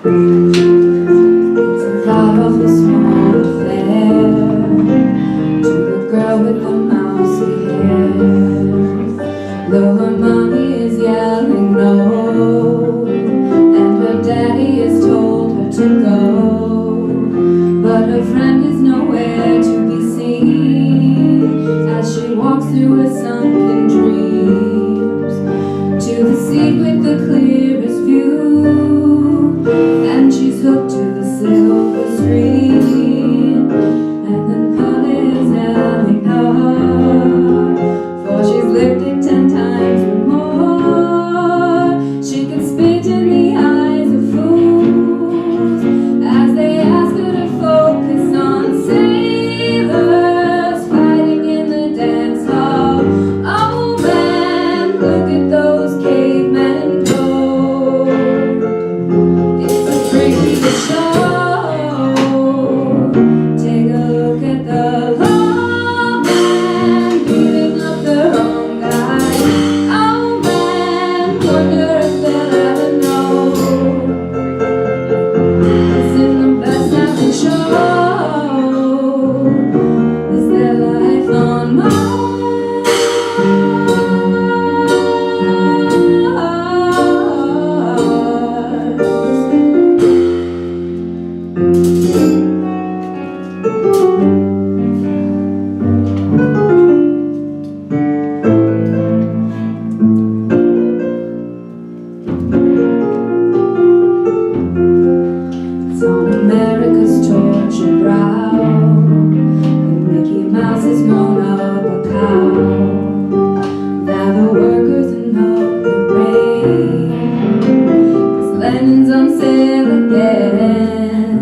It's a god-awful small affair to the girl with the mousy hair. Though her mommy is yelling no, and her daddy has told her to go, but her friend is nowhere to be seen as she walks through her sunken dreams to the seat with the clearest view, and she's hooked to the silver screen, and then Polly is yelling no, for she's lived it 10 times or more. She could spit in the eyes of fools as they ask her to focus on sailors fighting in the dance hall. Oh man, look at those cavemen go. It's a freaky show. Take a look at the lawman beating up the wrong guy. Oh man, wonder if they'll ever know. Isn't the best I can show is their life on Mars. It's on America's tortured brow that Mickey Mouse is grown up a cow. Now the workers in the rain, 'cause Lennon's on sale again.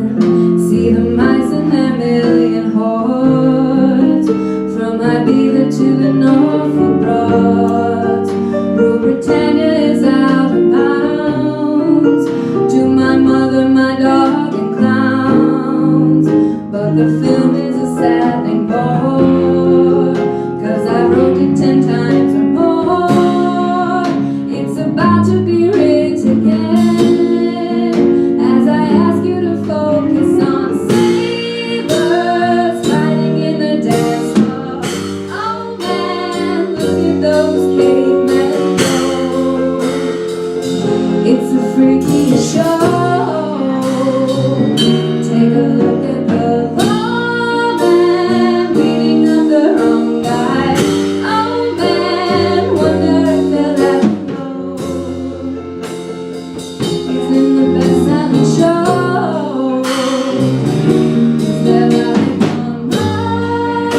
See the mice in their million hordes, from Ibiza to the Norfolk Broads. Rule Britannia is out of bounds to my mother, my dog, and clowns. But the film is a saddening bore, 'cause I wrote it 10 times or more. It's about to be rigged again as I ask you to focus on sailors fighting in the dance hall. Oh man, look at those cavemen go. It's a freaky show. Take a look at the lawman beating up the wrong guy. Oh man, wonder if they'll ever know. Isn't the best I can show is their life on Mars.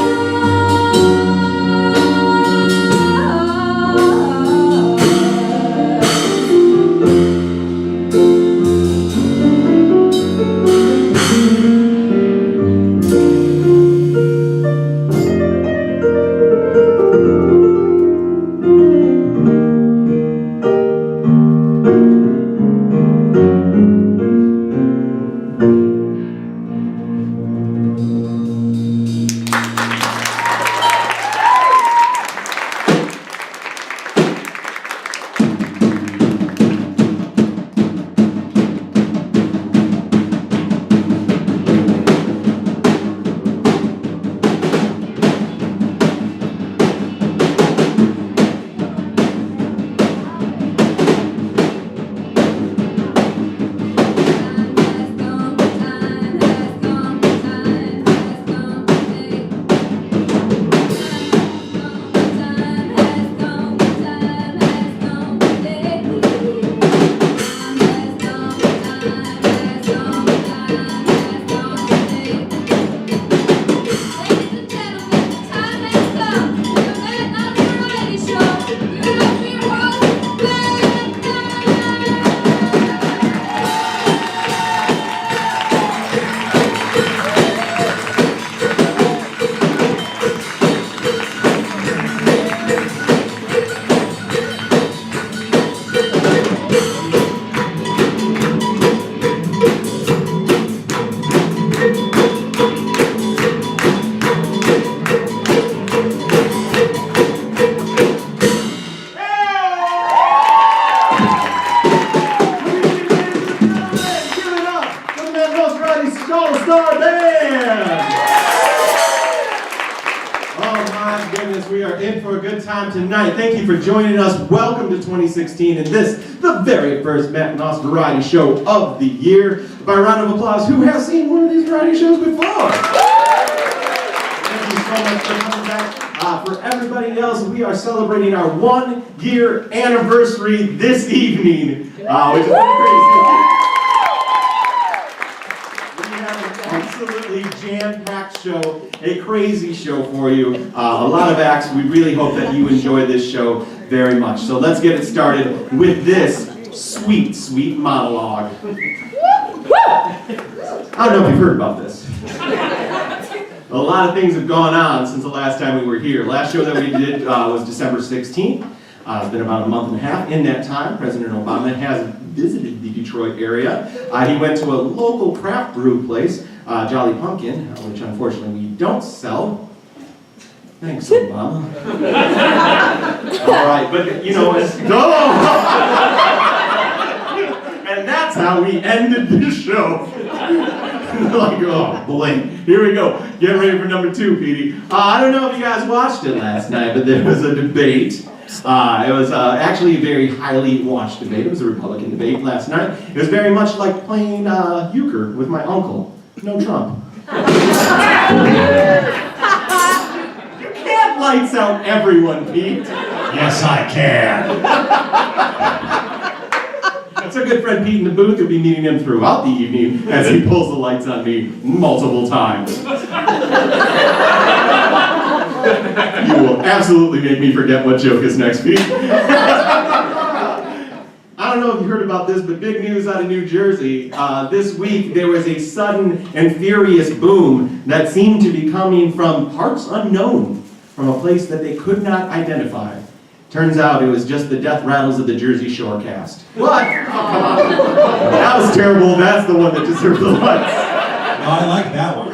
we are in for a good time tonight. Thank you for joining us. Welcome to 2016 and this, the very first Matt Naas variety show of the year. By a round of applause, who has seen one of these variety shows before? Thank you so much for coming back. For everybody else, we are celebrating our 1-year anniversary this evening, which is pretty crazy. Absolutely jam-packed show, a crazy show for you. A lot of acts. We really hope that you enjoy this show very much. So let's get it started with this sweet, sweet monologue. I don't know if you've heard about this. A lot of things have gone on since the last time we were here. Last show that we did was December 16th. It's been about a month and a half. In that time, President Obama has visited the Detroit area. He went to a local craft brew place, Jolly Pumpkin, which unfortunately we don't sell. Thanks, Obama. All right, but you know, and that's how we ended this show. Like, oh boy, here we go. Get ready for number 2, Petey. I don't know if you guys watched it last night, but there was a debate. It was actually a very highly watched debate. It was a Republican debate last night. It was very much like playing euchre with my uncle. No Trump. You can't lights out everyone, Pete. Yes, I can. That's a good friend Pete in the booth. You'll be meeting him throughout the evening as he pulls the lights on me multiple times. You will absolutely make me forget what joke is next, Pete. I don't know if you heard about this, but big news out of New Jersey. This week, there was a sudden and furious boom that seemed to be coming from parts unknown, from a place that they could not identify. Turns out it was just the death rattles of the Jersey Shore cast. What? Oh, come on. That was terrible. That's the one that deserved the lights. Oh, I like that one.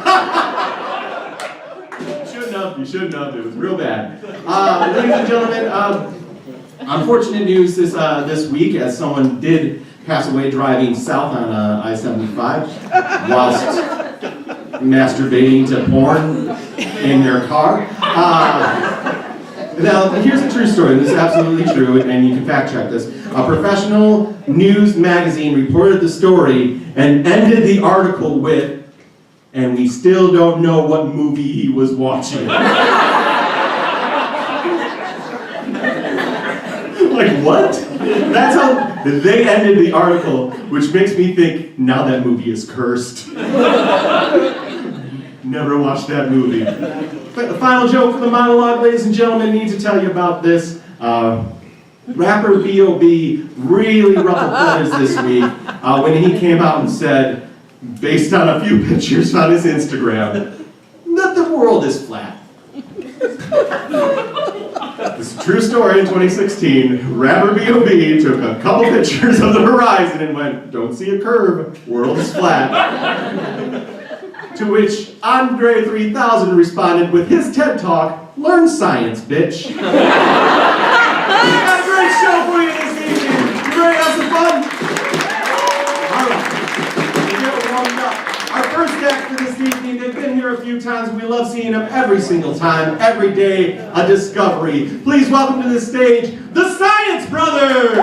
You shouldn't have. It was real bad. Ladies and gentlemen, unfortunate news this week, as someone did pass away driving south on I-75 whilst masturbating to porn in their car. Now, here's a true story. This is absolutely true, and you can fact check this. A professional news magazine reported the story and ended the article with, "And we still don't know what movie he was watching." Like, what? That's how they ended the article, which makes me think, now that movie is cursed. Never watched that movie. The final joke for the monologue, ladies and gentlemen, need to tell you about this. Rapper B.O.B. really ruffled feathers this week when he came out and said, based on a few pictures on his Instagram, that the world is flat. This is a true story in 2016. Rapper B.O.B. took a couple pictures of the horizon and went, "Don't see a curve, world is flat." To which Andre 3000 responded with his TED Talk, "Learn science, bitch." We got a great show for you this evening. You ready to have some fun? All right. Our first act for this evening, they've been here a few times. We love seeing them every single time, every day, a discovery. Please welcome to the stage, the Science Brothers!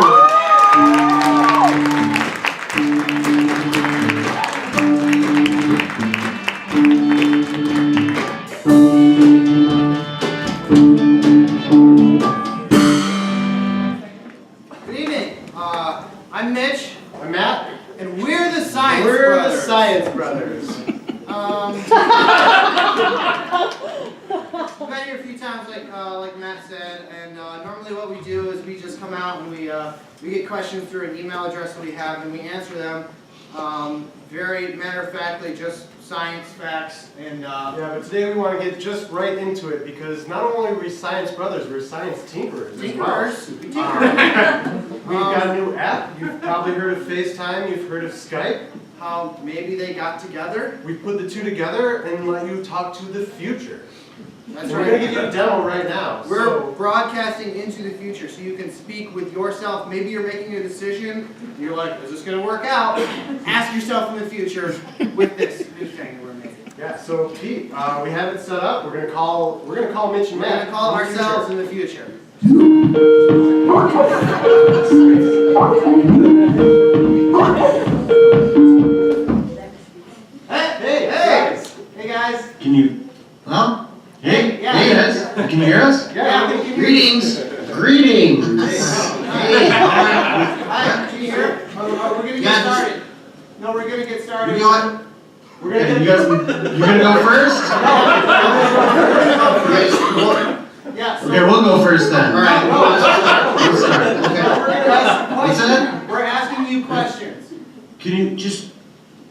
Good evening. I'm Mitch. I'm Matt. And we're the Science We're Brothers. the Science Brothers. We've been here a few times, like Matt said, and normally what we do is we just come out and we get questions through an email address that we have, and we answer them very matter-of-factly, just science facts. And yeah, but today we want to get just right into it because not only are we Science Brothers, we're Science Tinkerers as well. We tinker. We've got a new app. You've probably heard of FaceTime. You've heard of Skype. How maybe they got together. We put the two together and let you talk to the future. That's We're going to right. give you a demo right now. We're broadcasting into the future, so you can speak with yourself. Maybe you're making a decision, and you're like, is this going to work out? Ask yourself in the future with this new thing that we're making. Yes. So Pete, we have it set up. We're gonna call Mitch and We're Matt. gonna call in the future. ourselves in the future. Hey, Hey! guys. Hey guys. Can you? Well, hey, Yeah. hey guys, can you hear us? Yeah. we can hear you. Greetings, greetings. Hey, Hi, can you hear? We're gonna Yeah, get just- started. No, we're gonna get started. you know what? We're Yeah, gonna you get. guys, you're gonna go first? Yeah, so Okay, we'll go first then. All right, No, we'll start. we're Okay. gonna ask What's questions. that? We're asking you questions. Can you just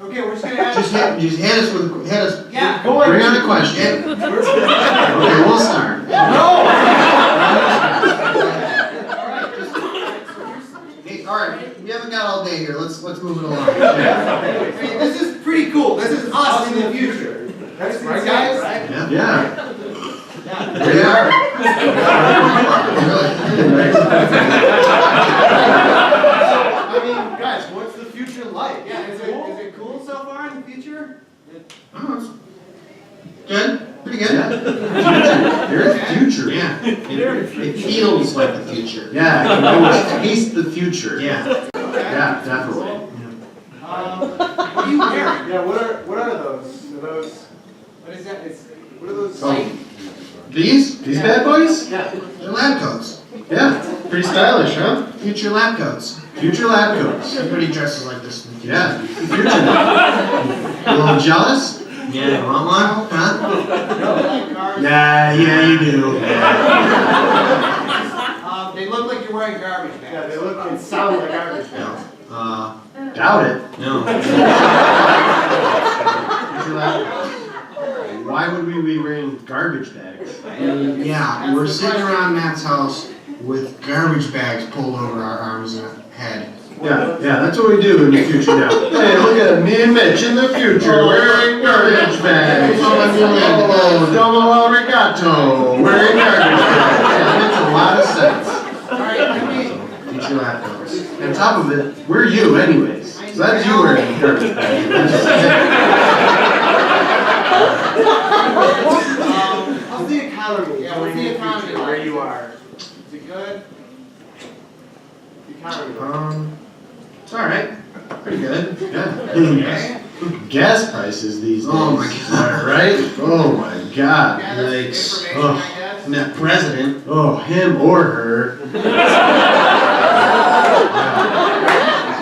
Okay, we're just gonna ask. hit us. Yeah. Bring on a question. Okay, we'll start. Hey, all right, we haven't got all day here. Let's move it along. I mean, this is pretty cool. This is us in the future. That's Right, right, guys? guys. Yeah. Yeah. There you are. I mean, guys, what's the future like? Yeah, is it cool so far in the future? Oh, it's good. Pretty good. There's future. Yeah. It feels like the future. Yeah, I can almost taste the future. Yeah. Yeah, definitely. What are you wearing? Yeah. What are those? Are those? What is that? What are those? Oh. These bad boys? Yeah. They're lab coats. Yeah. Pretty stylish, huh? Future lab coats. Future lab coats. Everybody dresses like this in the future. Yeah. Future. A little jealous? Yeah, you want one? Huh? Like cars? Yeah, you do. They look like you're wearing garbage bags. Yeah, they look and sound like garbage bags. Doubt it. No. Why would we be wearing garbage bags? Yeah, we're sitting around Matt's house with garbage bags pulled over our arms and head. Yeah, that's what we do in the future now. Hey, look at me and Mitch in the future wearing garbage bags. Oh, domo arigato, wearing garbage bags. Yeah, that makes a lot of sense. Alright, Future lab coats. On top of it, we're you anyways. So that's you wearing garbage bags. How's the economy? Yeah, what's the going in economy future like? Where you are? is it good? The economy. It's alright. Pretty good. Yeah. Okay. Gas prices these days. Oh my God. Right? Oh my God. Yeah, that's Yikes. information, Oh. I guess. And that president, oh, him or her.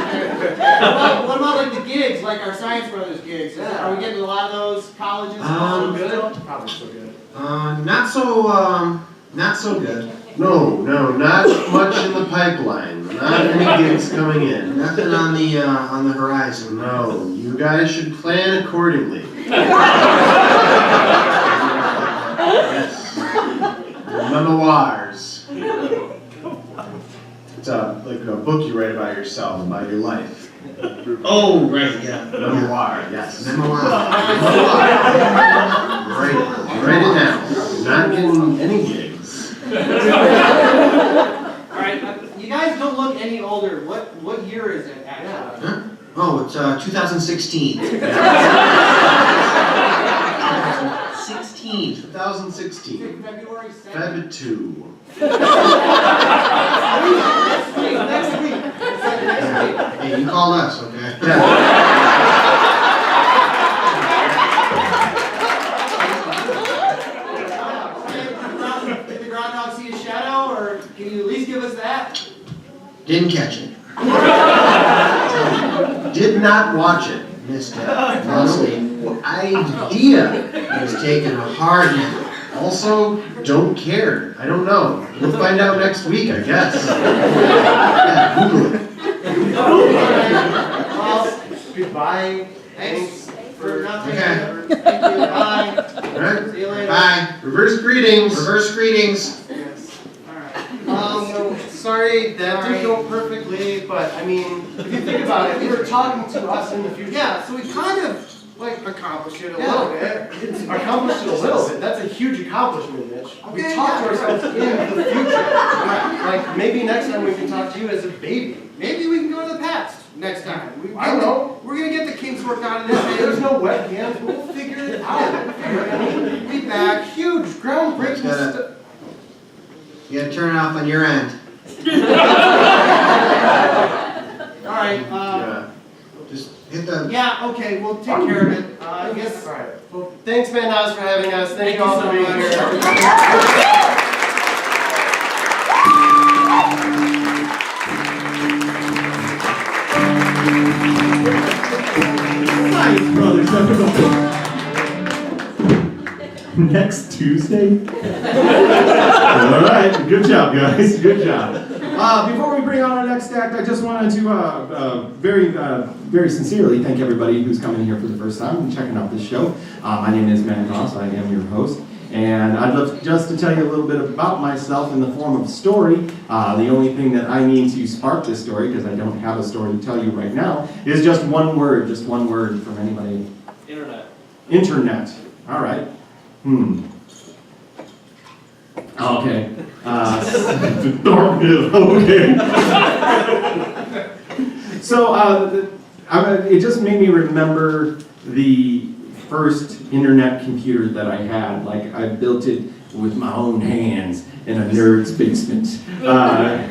What about like the gigs, like our Science Brothers gigs? Are we getting a lot of those colleges? Good? Probably so good. Not so good. No, not much in the pipeline. Not any gigs coming in. Nothing on the horizon. No, you guys should plan accordingly. Yes. Memoirs. It's like a book you write about yourself, about your life. Oh, right, yeah. Memoir, yes. Memoir. Write it down. You're not getting any gigs. Alright, you guys don't look any older. What year is it actually? Huh? Oh, it's 2016. 2016. February 7th. Feb 2. Next week. Hey, you called us, okay? Did the groundhog see a shadow, or can you at least give us that? Didn't catch it. Did not watch it. Missed it. Mostly. Idea. He was taking a hard nap. Also, don't care. I don't know. We'll find out next week, I guess. Yeah, Google it. Well, Goodbye. thanks for nothing. Okay. Thank you. Bye. All right. See you later. Bye. Reverse greetings. Reverse greetings. Yes. So, sorry, that didn't go perfectly, but I mean, if you think about it, you were talking to us in the future. Yeah, so we kind of like accomplished it a Yeah, little bit. it's accomplished it a little bit. That's a huge accomplishment, Mitch. We Okay, talked to yeah. ourselves in the future. Like, maybe next time we can talk to you as a baby. Maybe we can go to the past. Next time. I don't know. We're gonna get the kinks worked out in this There's day. no webcams, but we'll figure it out. Be back, huge, groundbreaking stuff. You gotta turn it off on your end. Alright, Yeah. Just hit the. yeah, okay, we'll take care of it. I guess. All right. Well, thanks, man, Naas, for having us. Thank you all so for being much. here. Nice, brothers, everybody. Next Tuesday? All right, good job, guys, good job. Before we bring on our next act, I just wanted to very sincerely thank everybody who's coming here for the first time and checking out this show. My name is Naas, I am your host. And I'd love just to tell you a little bit about myself in the form of a story. The only thing that I need to spark this story, because I don't have a story to tell you right now, is just one word from anybody. Internet. Internet. All right. Okay. Okay. So it just made me remember the first internet computer that I had. Like, I built it with my own hands in a nerd's basement.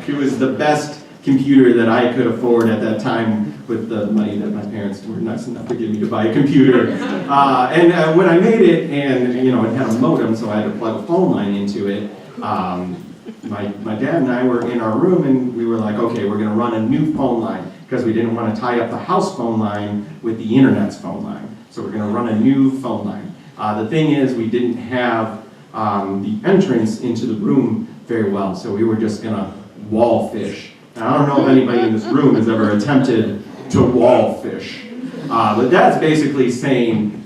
It was the best computer that I could afford at that time with the money that my parents were nice enough to give me to buy a computer. And when I made it, and it had a modem, so I had to plug a phone line into it. My dad and I were in our room, and we were like, okay, we're gonna run a new phone line, because we didn't want to tie up the house phone line with the internet's phone line. So we're going to run a new phone line. The thing is, we didn't have the entrance into the room very well, so we were just going to wall fish. And I don't know if anybody in this room has ever attempted to wall fish. But that's basically saying,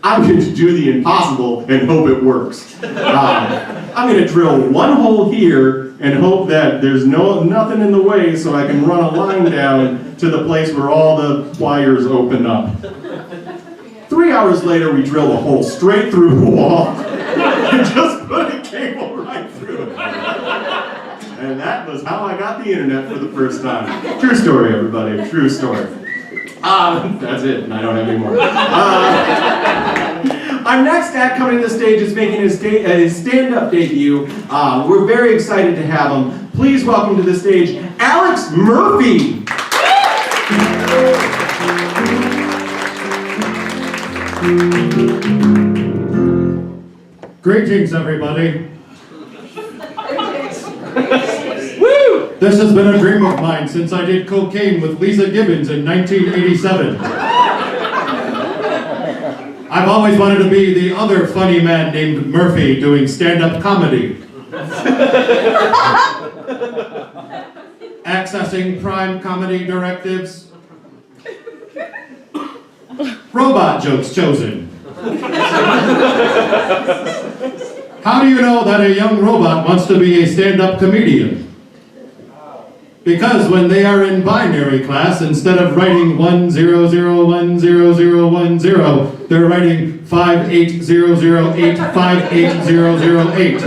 I'm going to do the impossible and hope it works. I'm going to drill one hole here and hope that there's nothing in the way so I can run a line down to the place where all the wires open up. 3 hours later, we drilled a hole straight through the wall and just put a cable right through it. And that was how I got the internet for the first time. True story, everybody, true story. That's it, and I don't have any more. Our next act coming to the stage is making his stand-up debut. We're very excited to have him. Please welcome to the stage, Alex Murphy. Greetings, everybody. Woo! This has been a dream of mine since I did cocaine with Lisa Gibbons in 1987. I've always wanted to be the other funny man named Murphy doing stand-up comedy. Accessing prime comedy directives. Robot jokes chosen. How do you know that a young robot wants to be a stand-up comedian? Because when they are in binary class, instead of writing 100100010, they're writing 5800858008.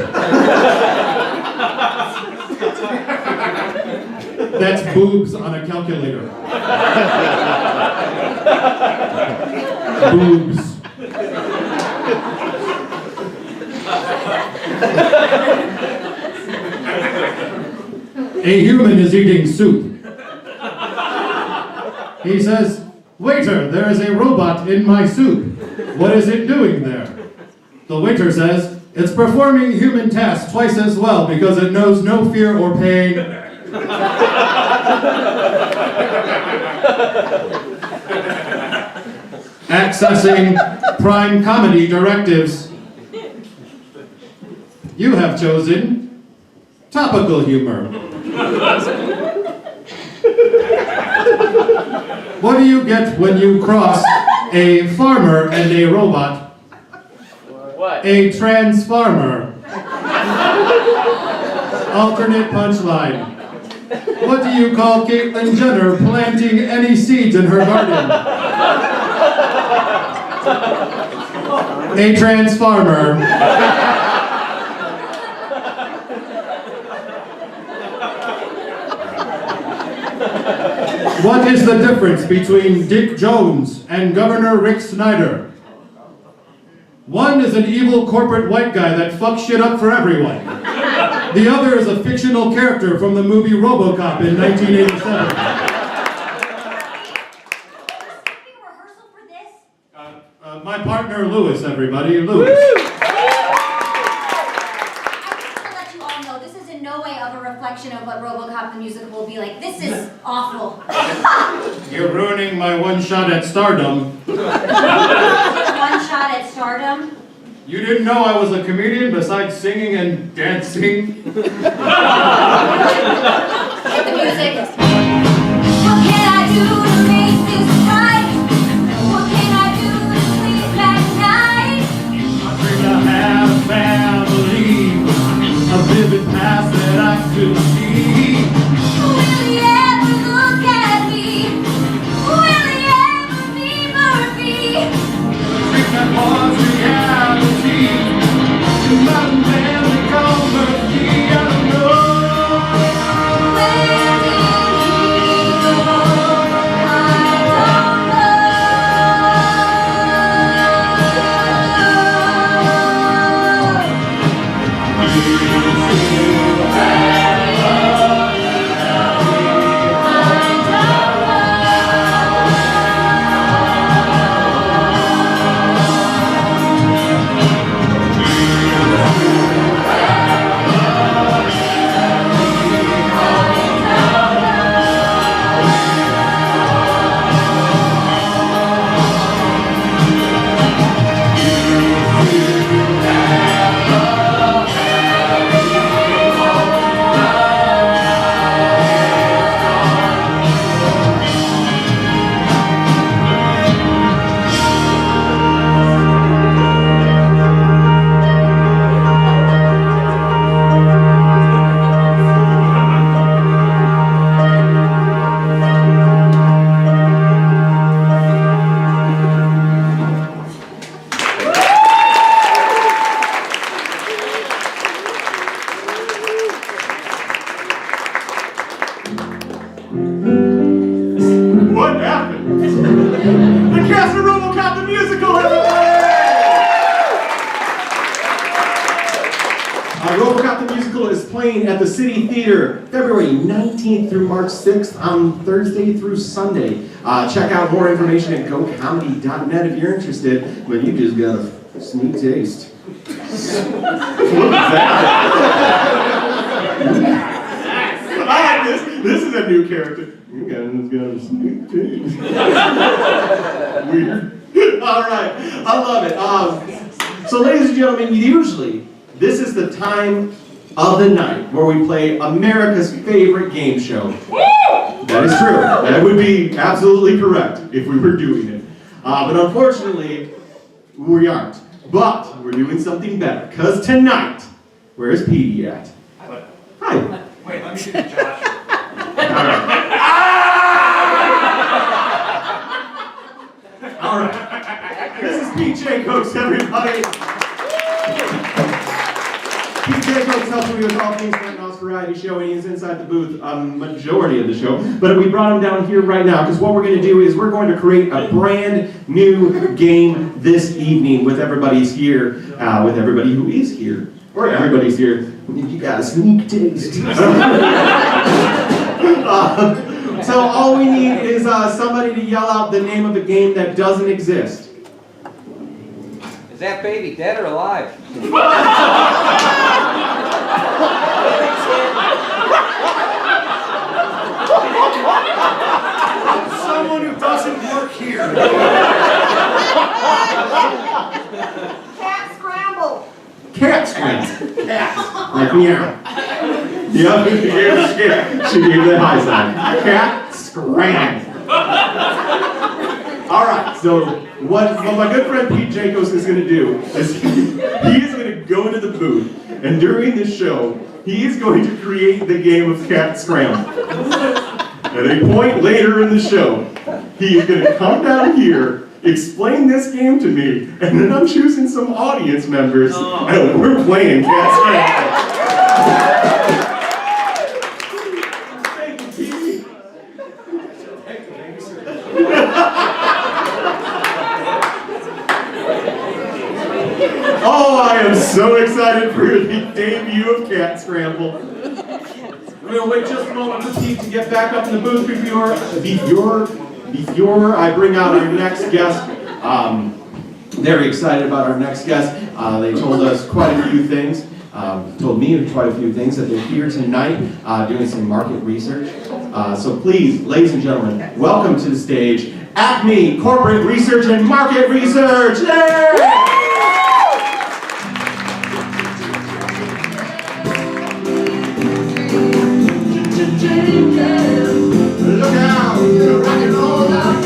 That's boobs on a calculator. Boobs. A human is eating soup. He says, "Waiter, there is a robot in my soup. What is it doing there?" The waiter says, "It's performing human tasks twice as well because it knows no fear or pain." Accessing prime comedy directives. You have chosen topical humor. What do you get when you cross a farmer and a robot? What? A transfarmer. Alternate punchline. What do you call Caitlyn Jenner planting any seeds in her garden? A transfarmer. What is the difference between Dick Jones and Governor Rick Snyder? One is an evil corporate white guy that fucks shit up for everyone. The other is a fictional character from the movie RoboCop in 1987. Rehearsal for this? My partner Lewis, everybody, Lewis. I just want to let you all know, this is in no way of a reflection of what RoboCop the musical will be like. This is awful. You're ruining my one shot at stardom. One shot at stardom. You didn't know I was a comedian besides singing and dancing? Hit the music. What can I do to make this right? What can I do to sleep at night? I think I had a family, a vivid past that I could see. Will he ever look at me? Will he ever be Murphy? I think that was reality. The mountain man they call Murphy, I don't know. Where did he go? I don't What happened? The cast of RoboCop the musical, everybody! RoboCop the musical is playing at the City Theater February 19th through March 6th on Thursday through Sunday. Check out more information at gocomedy.net if you're interested, but you just got a sneak taste. What was that? I like this. This is a new character. You guys got a sneak taste. Weird. All right, I love it. So, ladies and gentlemen, usually this is the time of the night where we play America's favorite game show. That is true. That would be absolutely correct if we were doing it. But unfortunately, we aren't. But we're doing something better. Because tonight, where's Petey at? Hi. Wait, let me get Josh. All right. This is Pete Jacobs, everybody. Pete Jacobs helps me with all things Naas variety show, and he's inside the booth a majority of the show. But we brought him down here right now because what we're going to do is we're going to create a brand new game this evening with everybody's here, with everybody who is here, or everybody's here. You got a sneak taste. So all we need is somebody to yell out the name of a game that doesn't exist. Is that baby dead or alive? Someone who doesn't work here. Cat scramble. Cat scramble. Cat. Like meow. Yep, she gave the high side. Cat scramble. All right, so what my good friend Pete Jacobs is going to do is he is going to go into the booth, and during this show, he is going to create the game of Cat Scramble. At a point later in the show, he is going to come down here, explain this game to me, and then I'm choosing some audience members, and we're playing Cat Scramble. Thank you, Pete. Oh, I am so excited for the debut of Cat Scramble. We're going to wait just a moment for Pete to get back up in the booth before I bring out our next guest. Very excited about our next guest. They told us quite a few things. Told me quite a few things, that they're here tonight doing some market research. So please, ladies and gentlemen, welcome to the stage, Acme Corporate Research and Market Research. Yay! Look out, you're rocking all out.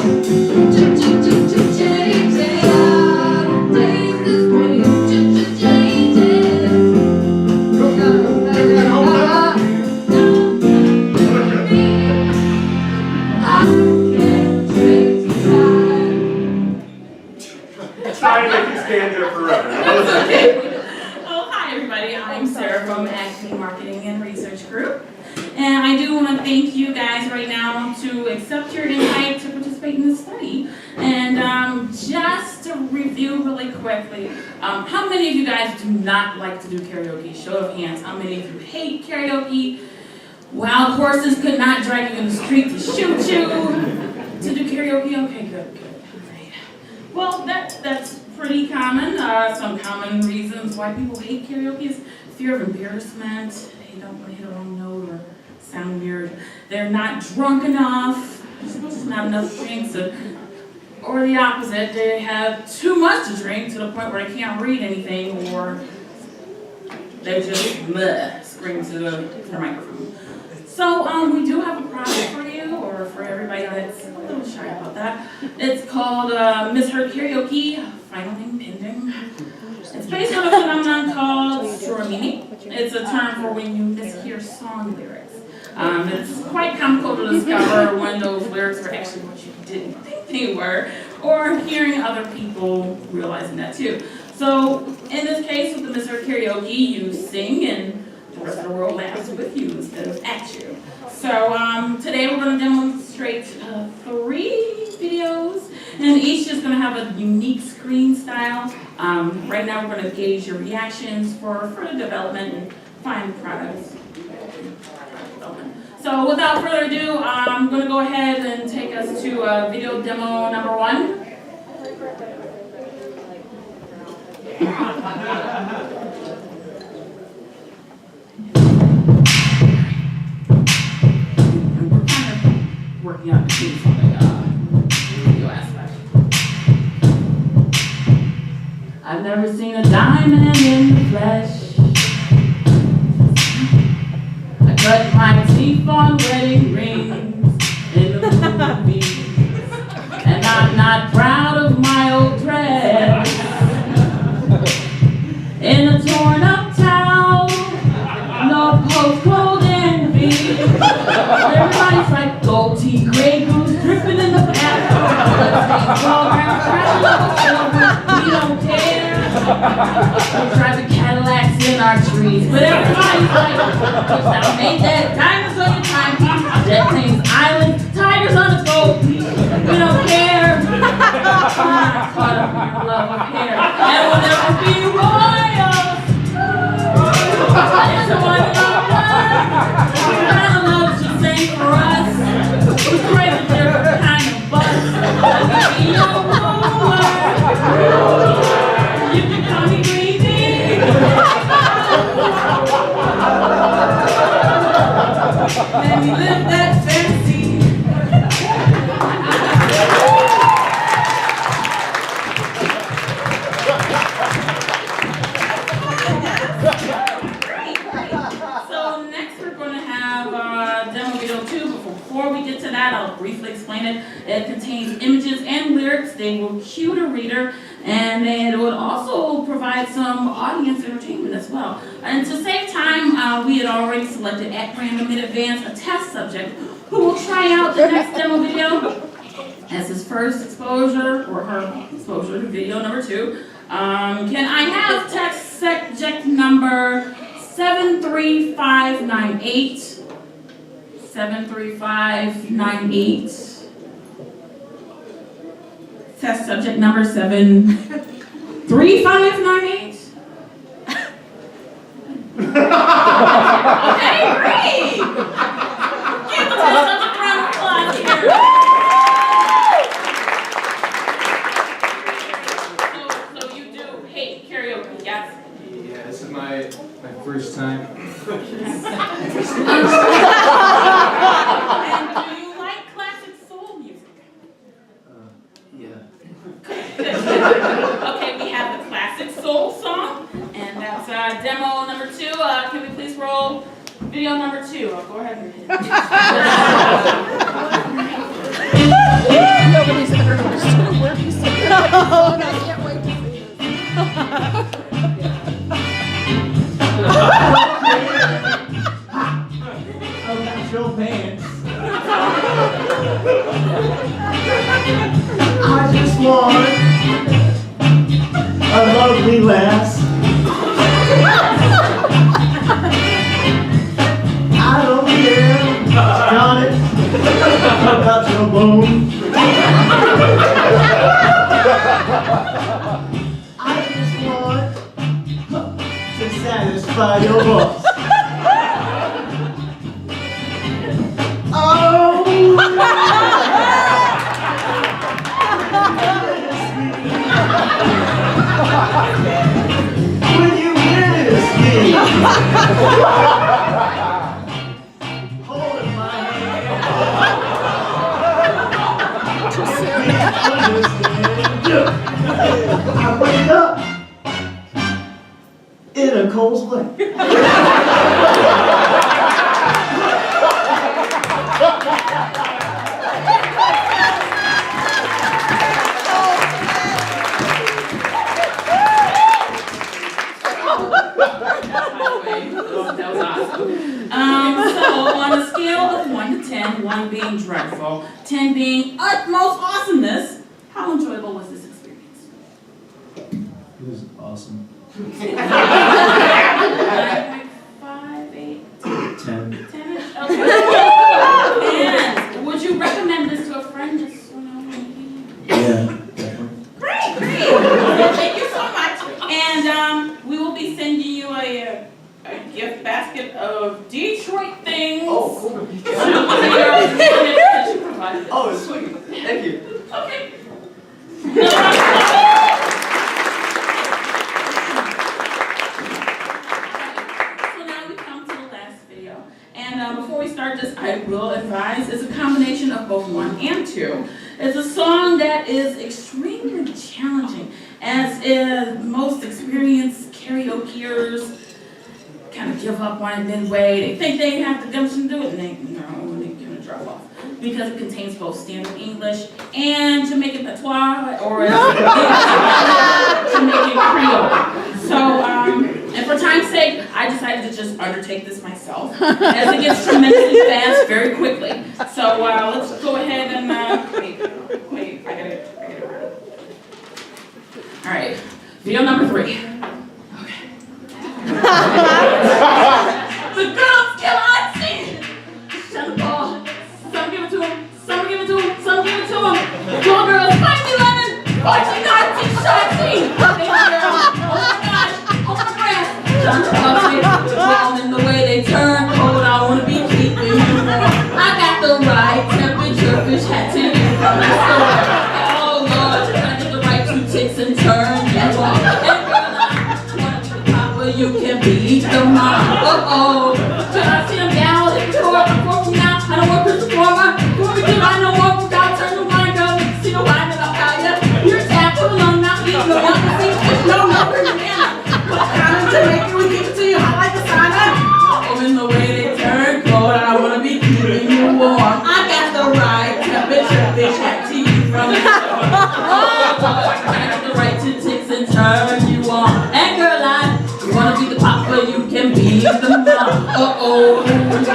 Try to make you stand there forever. Oh, hi everybody. I'm Sarah from Acme Marketing and Research Group. And I do want to thank you guys right now to accept your invite to participate in this study. And just to review really quickly, how many of you guys do not like to do karaoke? Show of hands. How many of you hate karaoke? Wild horses could not drag you in the street to shoot you to do karaoke? Okay, good. All right. Well, that's pretty common. Some common reasons why people hate karaoke is fear of embarrassment. They don't want to hit a wrong note or sound weird. They're not drunk enough. There's not enough drinks. Or the opposite, they have too much to drink to the point where they can't read anything, or they just scream to the microphone. So we do have a product for you, or for everybody that's a little shy about that. It's called Misheard Karaoke, Final Name Pending. It's based on a phenomenon called suramimi. It's a term for when you mishear song lyrics. It's quite comical to discover when those lyrics are actually what you didn't think they were, or hearing other people realizing that too. So in this case, with the Misheard Karaoke, you sing and the rest of the world laughs with you instead of at you. So today we're going to demonstrate 3 videos, and each is going to have a unique screen style. Right now we're going to gauge your reactions for further development and final products. So without further ado, I'm going to go ahead and take us to video demo number 1. Working out the kinks on the video aspect. I've never seen a diamond in the flesh. I cut my teeth on wedding rings in the movies, and I'm not proud of my old dress. In a torn up towel, no postcode envy. Everybody's like gold tea, Grey Goose, dripping in the bathroom. We don't care. We drive the Cadillacs in our trees, but everybody's like, I made that diamonds on your timepiece, Jet Plains Island, tigers on the gold piece. We don't care. I'm caught up in your love affair, and we'll never be royals. It's the one in our blood. The kind of love she sang for us. It's great a different kind of buzz. Let me be your ruler. You can call me greedy. Let me live that fantasy. So next we're going to have demo video 2, but before we get to that, I'll briefly explain it. It contains images and lyrics. They will cue the reader, and it would also provide some audience entertainment as well. And to save time, we had already selected at random in advance a test subject who will try out the next demo video as his first exposure, or her exposure to video number 2. Can I have test subject number 73598? 73598. Test subject number 73598. Okay, great. Give the test subject a round of applause here. So you do hate karaoke, yes? Yeah, this is my first time. And do you like classic soul music? Yeah. Okay, we have the classic soul song, and that's demo number 2. Can we please roll video number 2? I'll go ahead and hit it. Nobody's ever understood a word you said. Oh, I can't wait to see About your pants. I just want a lovely lass. I don't care, got it, about your bone. I just want to satisfy your boss. Will you kiss me? Holding my hand. Understand. I wake up in a cold sweat. That was awesome. So on a scale of 1 to 10, 1 being dreadful, 10 being utmost awesomeness, how enjoyable was this experience? It was awesome. 9.5, 8, 10. 10-ish? Okay. And would you recommend this to a friend? Just, Yeah, definitely. Great. Thank you so much. And we will be sending you a gift basket of Detroit things. Oh, cool. Oh, sweet. Thank you. Okay. So now we come to the last video. And before we start this, I will advise it's a combination of both 1 and 2. It's a song that is extremely challenging, as most experienced karaokeers kind of give up on it midway. They think they have the gumption to do it, and they're going to drop off. Because it contains both standard English and Jamaican patois, or Jamaican Creole. So, and for time's sake, I decided to just undertake this myself, as it gets tremendously fast very quickly. So let's go ahead and, wait, I gotta run. All right, video number 3. Okay. The girls cannot sing. Shut the ball. Some give it to him. Some give it to him. Some give it to him. Go on, girls. Find me lemon. Fighting naughty, shorty. Hey, girl. Oh my gosh. Oh my breath. John Buffett. Wrong in the way they turn cold. I wanna be keeping you warm. I got the right temperature. Fish hat to you from the store. Oh Lord, I get the right 2 ticks and turn you on. And girl, I wanna be the papa. You can be the mom. Uh-oh. Can I see them down? If you go up and forth now, I don't want to perform. What we do, I know what without turn the wine up. See the wine that I'll call you. You're tapped with a lung, not eating the milk. There's no number in the man. What kind of Jamaican we give it to you? I like the sign up. Oh, in the way they turn cold, I want to be keeping you warm. I got the right temperature. Fish hat to you from the store. Oh, I got the right 2 ticks and turn you on. And girl, I wanna be the papa, you can be the mom. Uh-oh. Thank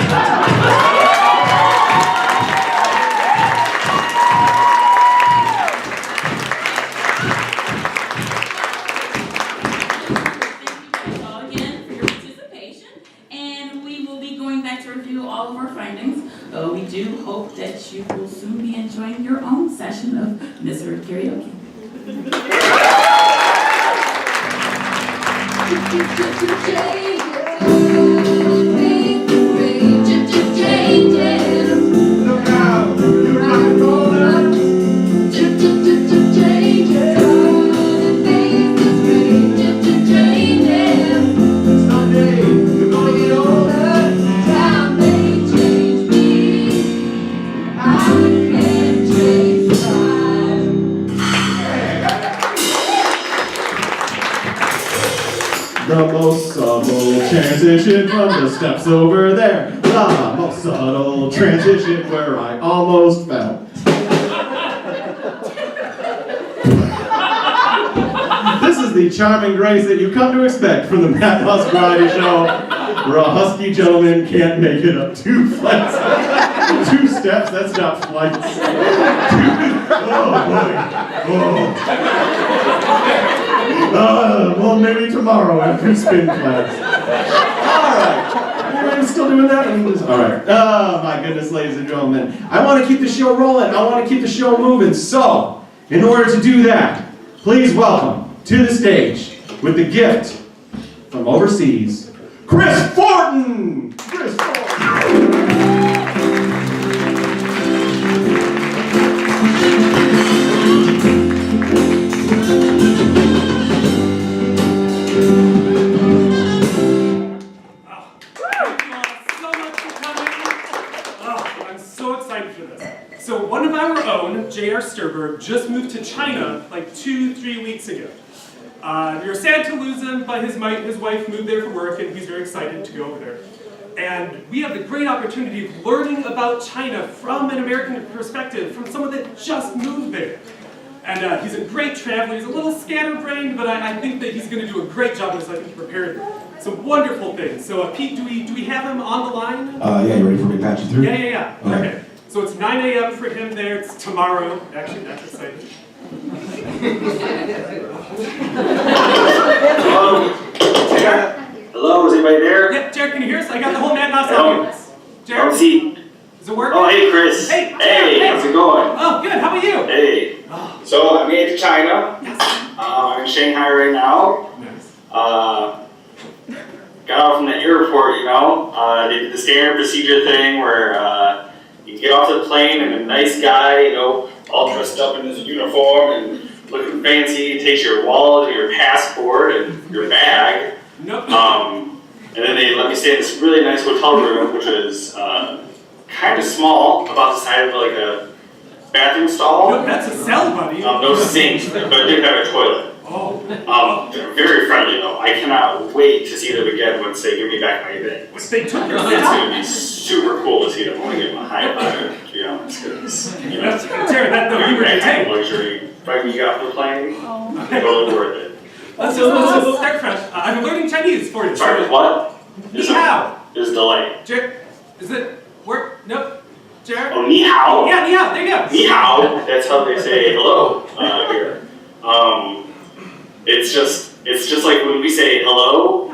you all again for your participation. And we will be going back to review all of our findings. We do hope that you will soon be enjoying your own session of Misery Karaoke. Look out, you rock and roller. Someday you're gonna get older. Time may change me. I can't change time. The most subtle transition from the steps over there. The most subtle transition where I almost fell. This is the charming grace that you come to expect from the Matt Huss Variety Show, where a husky gentleman can't make it up 2 flights. 2 steps, that's not flights. Oh boy. Oh. Well, maybe tomorrow after spin class. All right. Are we still doing that? All right. Oh, my goodness, ladies and gentlemen. I want to keep the show rolling. I want to keep the show moving. So, in order to do that, please welcome to the stage with the gift from overseas, Chris Fortin! Chris Fortin! So one of our own, J.R. Sturberg, just moved to China like 2-3 weeks ago. We were sad to lose him, but his wife moved there for work and he's very excited to go over there. And we have the great opportunity of learning about China from an American perspective, from someone that just moved there. And he's a great traveler, he's a little scatterbrained, but I think that he's going to do a great job of this. I think he prepared some wonderful things. So Pete, do we have him on the line? Yeah, you ready for me to patch you through? Yeah. Okay. So it's 9 a.m. for him there. It's tomorrow. Actually, that's exciting. Hello? Jared? Hello, is anybody there? Yeah, Jared, can you hear us? I got the whole Mad Naas audience. Jared? Oh, see. Is it working? Oh, hey, Chris. Hey, Hey, how's it going? Oh, good. How about you? Hey. So, I made it to China. Yes. I'm in Shanghai right now. Nice. Got off from the airport, you know. They did the standard procedure thing where you get off the plane and a nice guy, you know, all dressed up in his uniform and looking fancy, takes your wallet and your passport and your bag. Nope. And then they let me stay in this really nice hotel room, which is kind of small, about the size of like a bathroom stall. No, that's a cell, buddy. No sink, but it did have a toilet. Oh. They're very friendly though. I cannot wait to see them again once they give me back my things. They took your It's stuff. going to be super cool to see them. I want to give them a high five, to be honest, because, you know, Jared, you were that kind detained. of luxury right when you got off the plane, totally worth it. Let's start fresh. I'm learning Chinese for you. Sorry, what? Ni hao. There's a delay. Jared, is it work? Nope. Jared? Oh, ni hao? Yeah, ni hao. There you go. Ni hao, that's how they say hello here. It's just like when we say hello,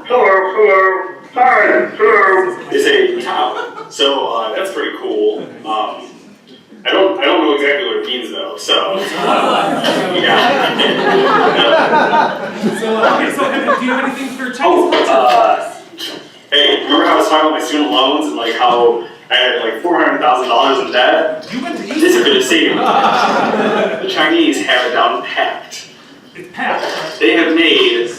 hi, hello, they say ni hao. So that's pretty cool. I don't know exactly what it means though, so yeah. So do you have anything for Chinese culture? Hey, remember how I was talking about my student loans and like how I had like $400,000 in debt? You went to This is gonna save me. The Chinese have it down packed. It's packed. They have made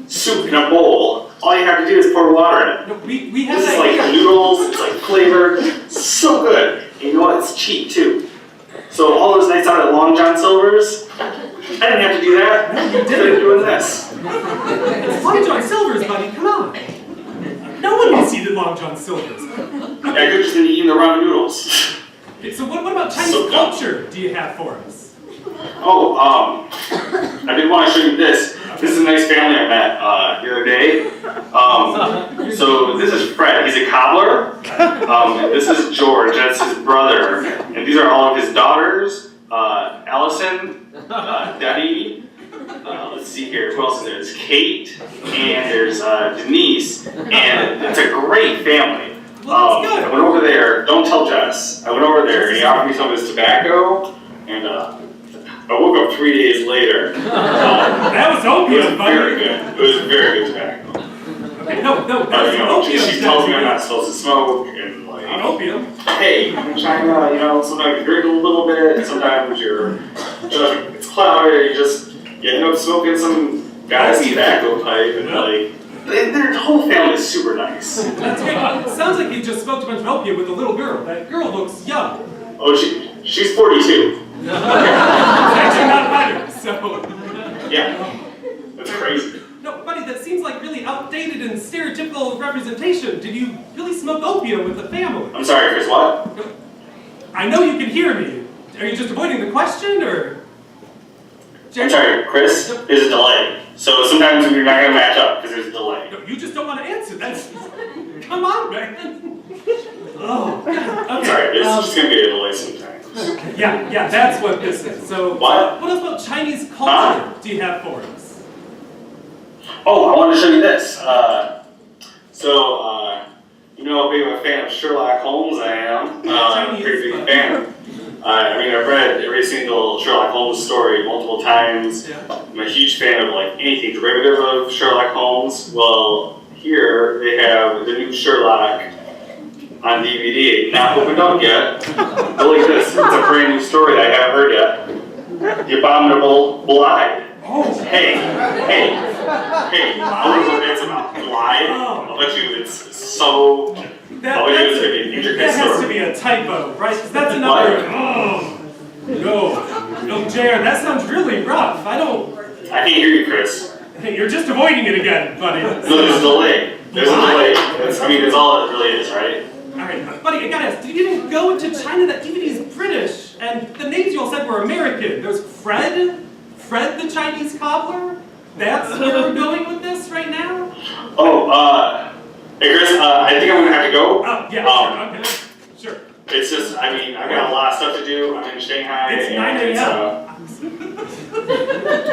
soup in a bowl. All you have to do is pour water in it. No, we have This is that like here. noodles, it's like flavored, so good. And you know what, it's cheap too. So all those nights out at Long John Silver's, I didn't have to do that. No, you Instead didn't. of doing this. It's Long John Silver's, buddy. Come on. No one gets eaten Long John Silver's. Yeah, I could just been eating the ramen noodles. Okay, so what about Chinese So dumb. culture do you have for us? Oh, I did want to show you this. This is a nice family I met the other day. So this is Fred, he's a cobbler. And this is George, that's his brother. And these are all of his daughters. Allison, Debbie, let's see here, who else is there? There's Kate, and there's Denise, and it's a great family. Well, that's good. I went over there, don't tell Jess, I went over there and he offered me some of his tobacco, and I woke up 3 days later. That was It was opium, buddy. very good. It was very good tobacco. Okay, no, that But, was you know, opium. she tells me I'm not supposed to smoke, and Not like, opium. hey, in China, you know, sometimes you drink a little bit, sometimes it's cloudy, you end up smoking some guy's tobacco pipe, and like, their whole family is super nice. That's great. It sounds like you just smoked a bunch of opium with a little girl. That girl looks young. Oh, she's 42. It's actually not better, so. Yeah, that's crazy. No, buddy, that seems like really outdated and stereotypical representation. Did you really smoke opium with the family? I'm sorry, Chris, what? I know you can hear me. Are you just avoiding the question, or? I'm sorry, Chris, there's a delay. So sometimes we're not going to match up because there's a delay. No, you just don't want to answer. That's. Come on, man. Oh, okay. I'm sorry, it's just going to be a delay sometimes. Yeah, that's what this is. So, What? What else about Chinese culture do you have for us? Oh, I wanted to show you this. You know how big of a fan of Sherlock Holmes I am. Pretty big fan. I mean, I've read every single Sherlock Holmes story multiple times. Yeah. I'm a huge fan of like anything derivative of Sherlock Holmes. Well, here they have the new Sherlock on DVD. Not opened up yet. But look at this. It's a brand new story that I haven't heard yet. The Abominable Blide. Oh. Hey, I don't know what that's about. Blide? I'll bet you it's so. That has to be a typo, right? Because that's another. No, Jared, that sounds really rough. I can't hear you, Chris. Hey, you're just avoiding it again, buddy. No, there's a delay. There's a delay. That's all it really is, right? Alright, buddy, I gotta ask, did you even go to China? That DVD is British, and the names you all said were American. There's Fred the Chinese cobbler? That's where we're going with this right now? Hey Chris, I think I'm gonna have to go. Oh, yeah, okay. Sure. It's just, I mean, I've got a lot of stuff to do. I'm in Shanghai. It's 9 a.m.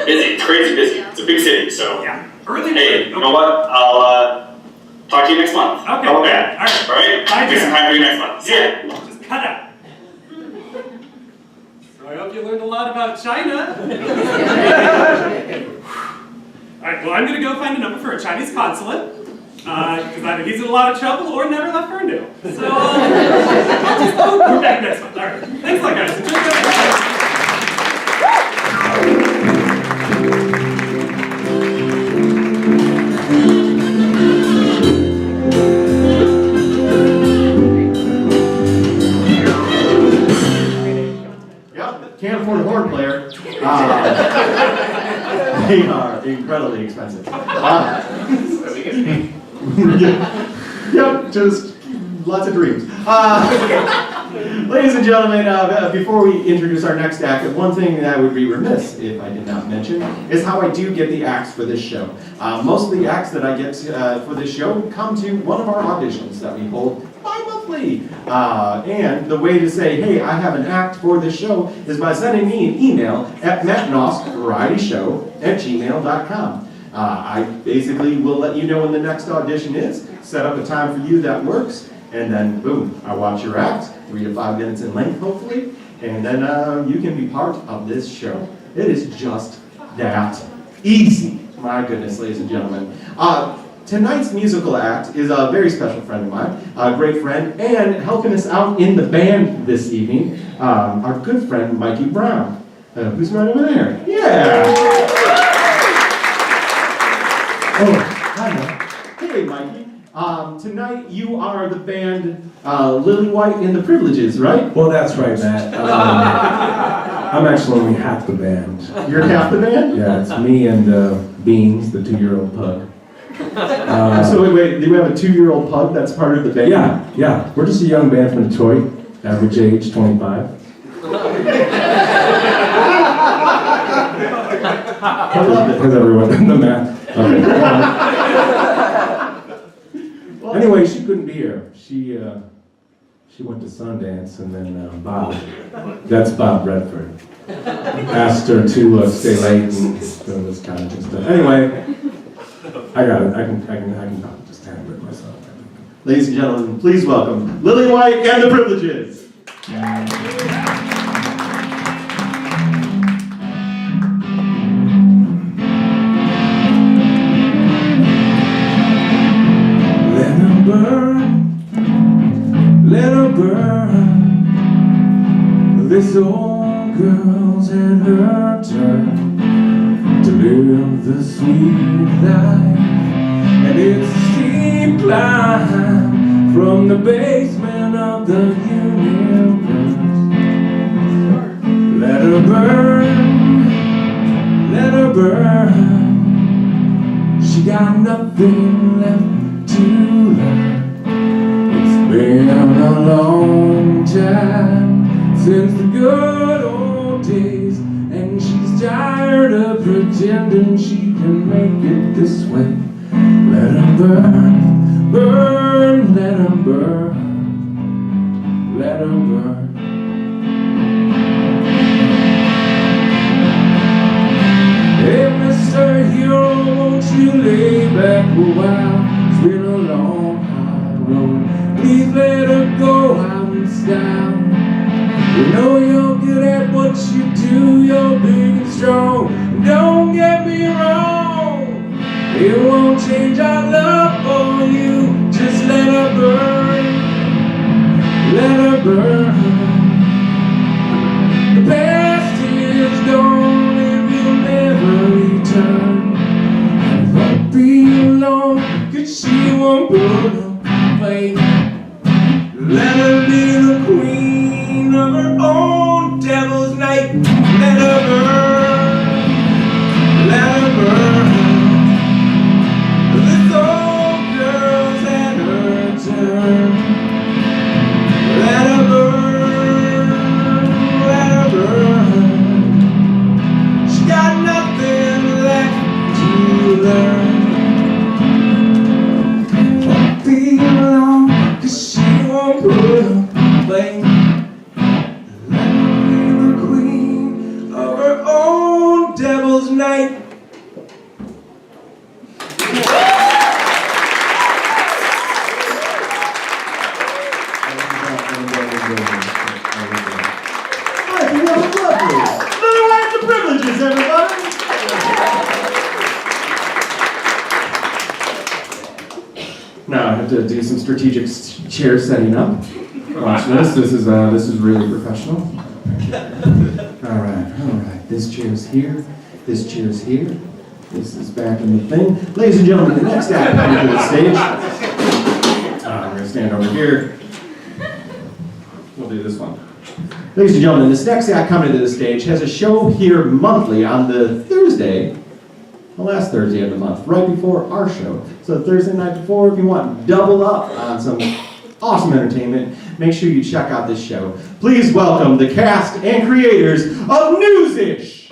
Busy, it's crazy busy. It's a big city, so. Yeah, early Hey, you know what? I'll talk to you next month. Okay. How about that? Alright. Alright? Make some time for you next month. See ya. Just cut out. So I hope you learned a lot about China. Alright, well, I'm gonna go find a number for a Chinese consulate. Because either he's in a lot of trouble or never left Ferndale. So, we're back next month. Alright. Thanks a lot, guys. Enjoy the Can't afford a horn player. They are incredibly expensive. Yep, just lots of dreams. Ladies and gentlemen, before we introduce our next act, one thing that I would be remiss if I did not mention is how I do get the acts for this show. Most of the acts that I get for this show come to one of our auditions that we hold bi-monthly. And the way to say, hey, I have an act for this show is by sending me an email at mattnausvarietyshow@gmail.com. I basically will let you know when the next audition is, set up a time for you that works, and then boom, I watch your act, 3 to 5 minutes in length hopefully, and then you can be part of this show. It is just that easy. My goodness, ladies and gentlemen. Tonight's musical act is a very special friend of mine, a great friend, and helping us out in the band this evening, our good friend Mikey Brown, who's right over there. Yeah! Oh, hi, Mike. Hey, Mikey. Tonight you are the band Lily White and the Privileges, right? Well, that's right, Matt. I'm actually only half the band. You're half the band? Yeah, it's me and Beans, the 2-year-old pug. So wait, do we have a 2-year-old pug that's part of the band? Yeah. We're just a young band from Detroit, average age 25. Has everyone done the math? Okay. Anyway, she couldn't be here. She went to Sundance, and then Bob, that's Bob Redford, asked her to stay late and do this kind of stuff. Anyway, I got it. I can probably just handle it myself. Ladies and gentlemen, please welcome Lily White and the Privileges. These old girls had her turn to live the sweet life, and it's a steep climb from the basement of the universe. Let her burn, let her burn. She got nothing left to learn. It's been a long time since the good old days, and she's tired of pretending she can make it this way. Let her burn, burn, let her burn, let her burn. Hey, Mr. Hero, won't you lay back a while? It's been a long, hard road. Please let her go out in style. You know you're good at what you do, you're big and strong. And don't get me wrong, it won't change our love for you. Just let her burn, let her burn. The past is gone and we'll never return. And it won't be long, 'cause she won't put up faith. Let her be the queen of her own devil's night. Let her burn, let her burn. This old girl's had her turn. Let her burn, let her burn. She got nothing left to learn. Won't be long, 'cause she won't put up blame. Let her be the queen of her own devil's night. Little rights and privileges, everybody. Now I have to do some strategic chair setting up. Watch this. This is really professional. All right. This chair's here. This chair's here. This is back in the thing. Ladies and gentlemen, the next act coming to the stage. We're gonna stand over here. We'll do this one. Ladies and gentlemen, this next act coming to the stage has a show here monthly on the Thursday, the last Thursday of the month, right before our show. So Thursday night before, if you want double up on some awesome entertainment, make sure you check out this show. Please welcome the cast and creators of Newsish.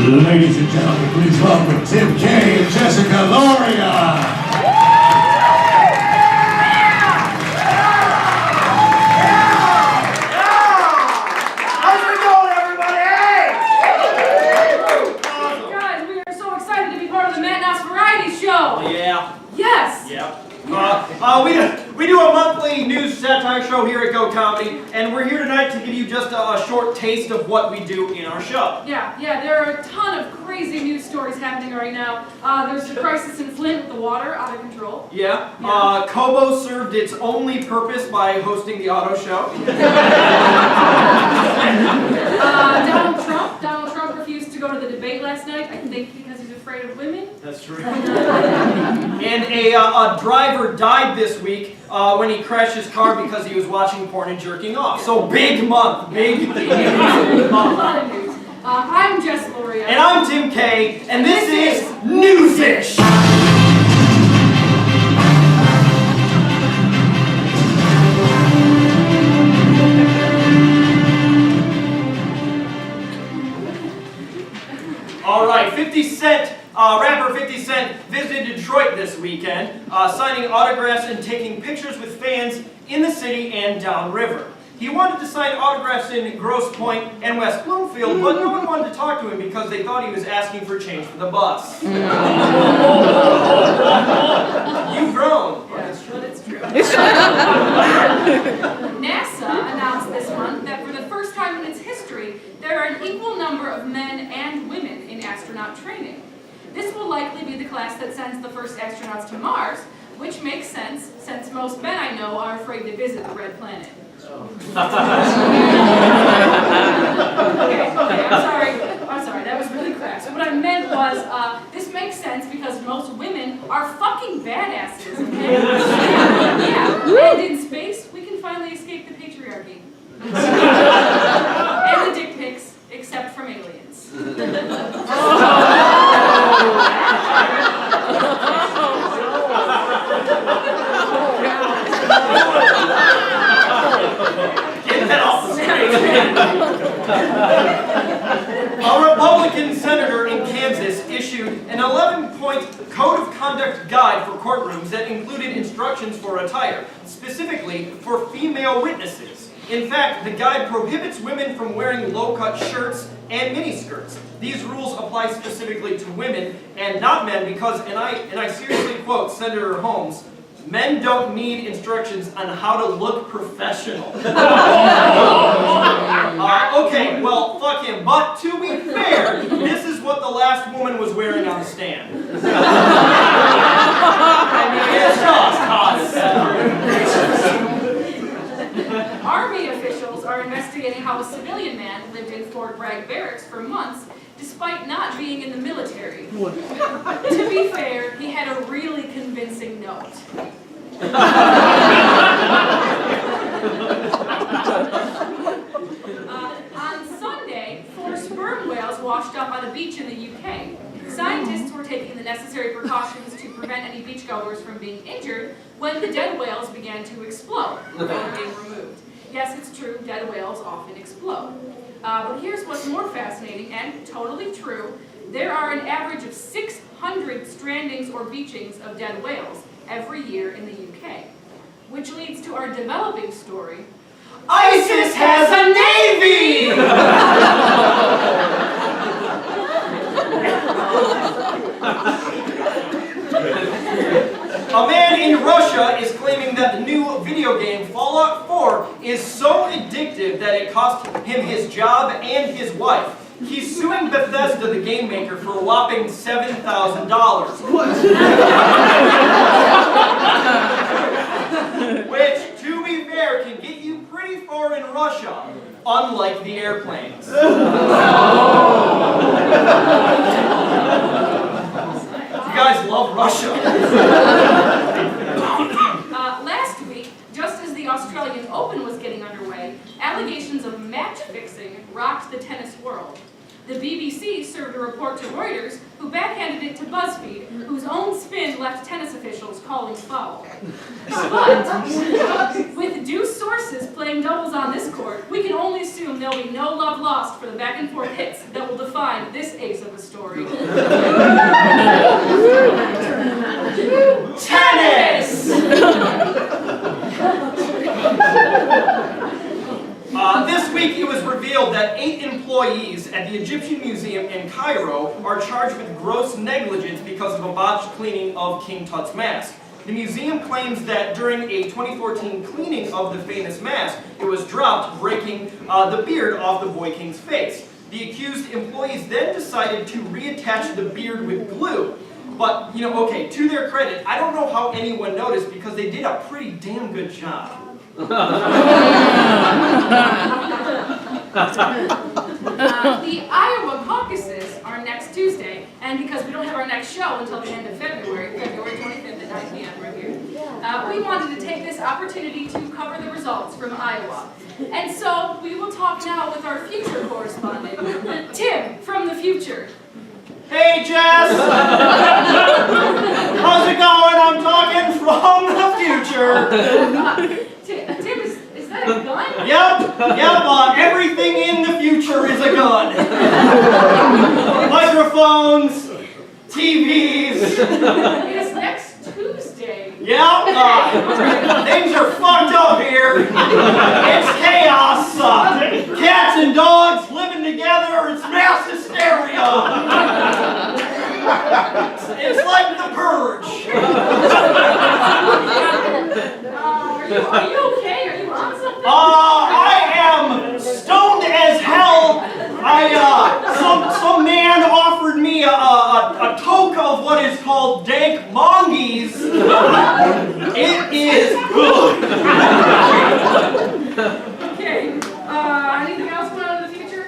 Ladies and gentlemen, please welcome Tim K and Jessica Loria. How's it going, everybody? Guys, we are so excited to be part of the Naas variety show. Yeah. Yes. Yep. We do a monthly news satire show here at Go Comedy, and we're here tonight to give you just a short taste of what we do in our show. Yeah, there are a ton of crazy news stories happening right now. There's the crisis in Flint with the water out of control. Yeah. Kobo served its only purpose by hosting the auto show. Donald Trump refused to go to the debate last night, I think because he's afraid of women. That's true. And a driver died this week when he crashed his car because he was watching porn and jerking off. So big month, big month. I'm Jess Loria. And I'm Tim K, and this is Newsish. All right, 50 Cent, rapper 50 Cent visited Detroit this weekend, signing autographs and taking pictures with fans in the city and downriver. He wanted to sign autographs in Grosse Pointe and West Bloomfield, but no one wanted to talk to him because they thought he was asking for change for the bus. You've grown. But it's true. NASA announced this month that for the first time in its history, there are an equal number of men and women in astronaut training. This will likely be the class that sends the first astronauts to Mars, which makes sense since most men I know are afraid to visit the red planet. Okay, I'm sorry, that was really crass. What I meant was, this makes sense because most women are fucking badasses, okay? Yeah, and in space, we can finally escape the patriarchy. And the dick pics, except from aliens. Get that off the screen. A Republican senator in Kansas issued an 11-point code of conduct guide for courtrooms that included instructions for attire, specifically for female witnesses. In fact, the guide prohibits women from wearing low-cut shirts and miniskirts. These rules apply specifically to women and not men because, and I seriously quote Senator Holmes, men don't need instructions on how to look professional. Okay, well, fuck him. But to be fair, this is what the last woman was wearing on the stand. I mean, it's just hot as Army officials are investigating how a civilian man lived in Fort Bragg Barracks for months, despite not being in the military. To be fair, he had a really convincing note. On Sunday, 4 sperm whales washed up on a beach in the UK. Scientists were taking the necessary precautions to prevent any beachgoers from being injured when the dead whales began to explode before being removed. Yes, it's true, dead whales often explode. But here's what's more fascinating and totally true. There are an average of 600 strandings or beachings of dead whales every year in the UK. Which leads to our developing story. ISIS has a navy! A man in Russia is claiming that the new video game Fallout 4 is so addictive that it cost him his job and his wife. He's suing Bethesda, the game maker, for a whopping $7,000. Which, to be fair, can get you pretty far in Russia, unlike the airplanes. You guys love Russia. Last week, just as the Australian Open was getting underway, allegations of match fixing rocked the tennis world. The BBC served a report to Reuters, who backhanded it to BuzzFeed, whose own spin left tennis officials calling foul. But, with due sources playing doubles on this court, we can only assume there'll be no love lost for the back-and-forth hits that will define this ace of a story. Tennis! This week it was revealed that 8 employees at the Egyptian Museum in Cairo are charged with gross negligence because of a botched cleaning of King Tut's mask. The museum claims that during a 2014 cleaning of the famous mask, it was dropped, breaking the beard off the boy king's face. The accused employees then decided to reattach the beard with glue. But, okay, to their credit, I don't know how anyone noticed because they did a pretty damn good job. The Iowa caucuses are next Tuesday, and because we don't have our next show until the end of February 25th at 9 p.m. right here, we wanted to take this opportunity to cover the results from Iowa. And so we will talk now with our future correspondent, Tim from the future. Hey, Jess! How's it going? I'm talking from the future. Tim, is that a gun? Yep, everything in the future is a gun. Microphones, TVs. It is next Tuesday. Yeah, things are fucked up here. It's chaos. Cats and dogs living together. It's mass hysteria. It's like the purge. Are you okay? Are you on something? I am stoned as hell. Some man offered me a toke of what is called dank mongeese. It is good. Okay. Anything else going on in the future?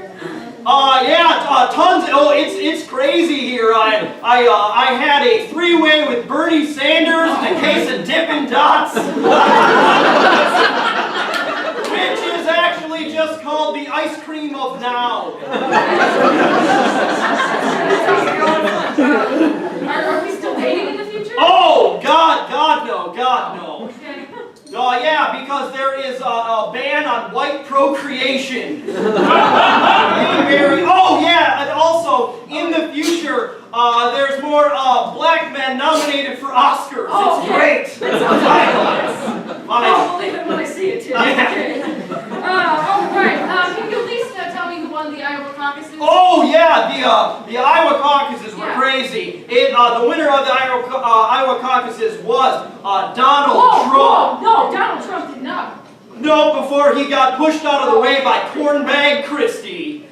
Yeah, tons. Oh, it's crazy here. I had a three-way with Bernie Sanders and a case of Dippin' Dots. Which is actually just called the ice cream of now. Are we still dating in the future? Oh, God no. Okay. Yeah, because there is a ban on white procreation. Oh, yeah, and also, in the future, there's more black men nominated for Oscars. Oh, it's great. I'll believe it when I see it, too. Yeah. Okay. All right. Can you at least tell me who won the Iowa caucuses? Oh, yeah, the Iowa caucuses were crazy. The winner of the Iowa caucuses was Donald Trump. No, Donald Trump did not. No, before he got pushed out of the way by Cornbag Christie.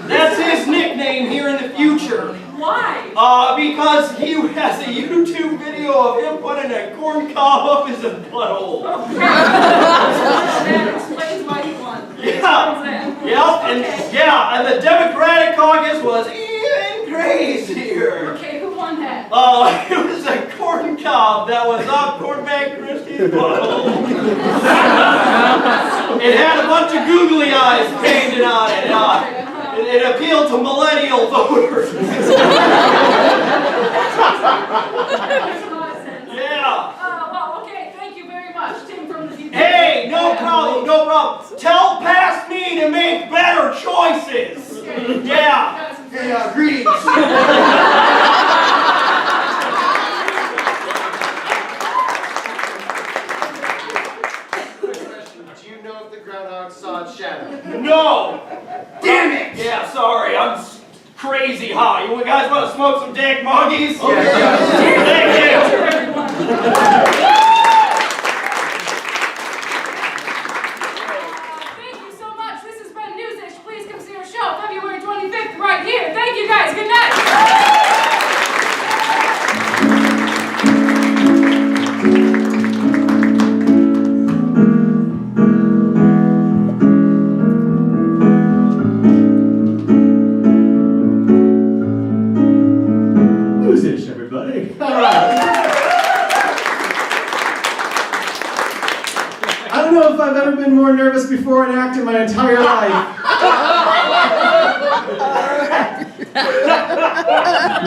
That's his nickname here in the future. Why? Because he has a YouTube video of him putting a corn cob up his butthole. That explains why he won. And the Democratic caucus was even crazier. Okay, who won that? It was a corn cob that was up Cornbag Christie's butthole. It had a bunch of googly eyes painted on it. It appealed to millennial voters. Makes a lot of sense. Yeah. Well, okay, thank you very much, Tim from the future. Hey, no problem. Tell past me to make better choices. Okay. Yeah. Hey, greetings. Do you know if the groundhog saw its shadow? No. Damn it! Yeah, sorry. I'm crazy high. You guys want to smoke some dank mongeese? Okay. Thank you. Thank you so much. This has been Newsish. Please come see our show February 25th right here. Thank you guys. Good night. Newsish, everybody. All right. I don't know if I've ever been more nervous before an act in my entire life.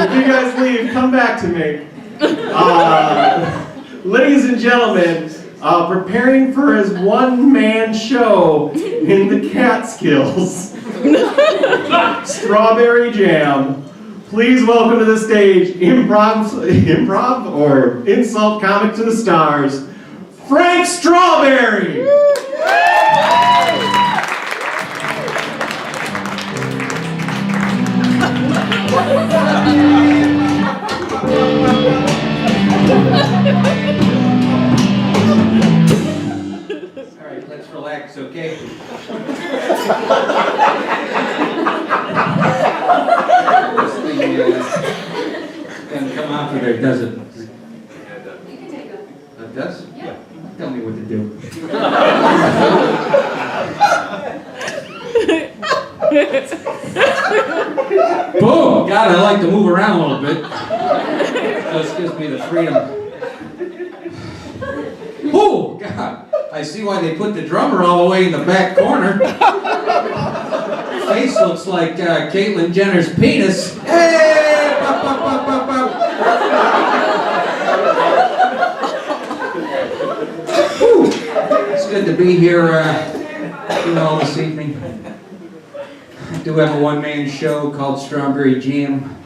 If you guys leave, come back to me. Ladies and gentlemen, preparing for his one-man show in the Catskills, Strawberry Jam. Please welcome to the stage, improv or insult comic to the stars, Frank Strawberry! Alright, let's relax, okay? This thing doesn't come out for there, does it? You can take them. It does? Yeah. Tell me what to do. Boom! God, I like to move around a little bit. Just gives me the freedom. Oh, God! I see why they put the drummer all the way in the back corner. His face looks like Caitlyn Jenner's penis. Hey! Pop, pop, pop, pop, pop. Whew. It's good to be here, this evening. I do have a one-man show called Strawberry Jam.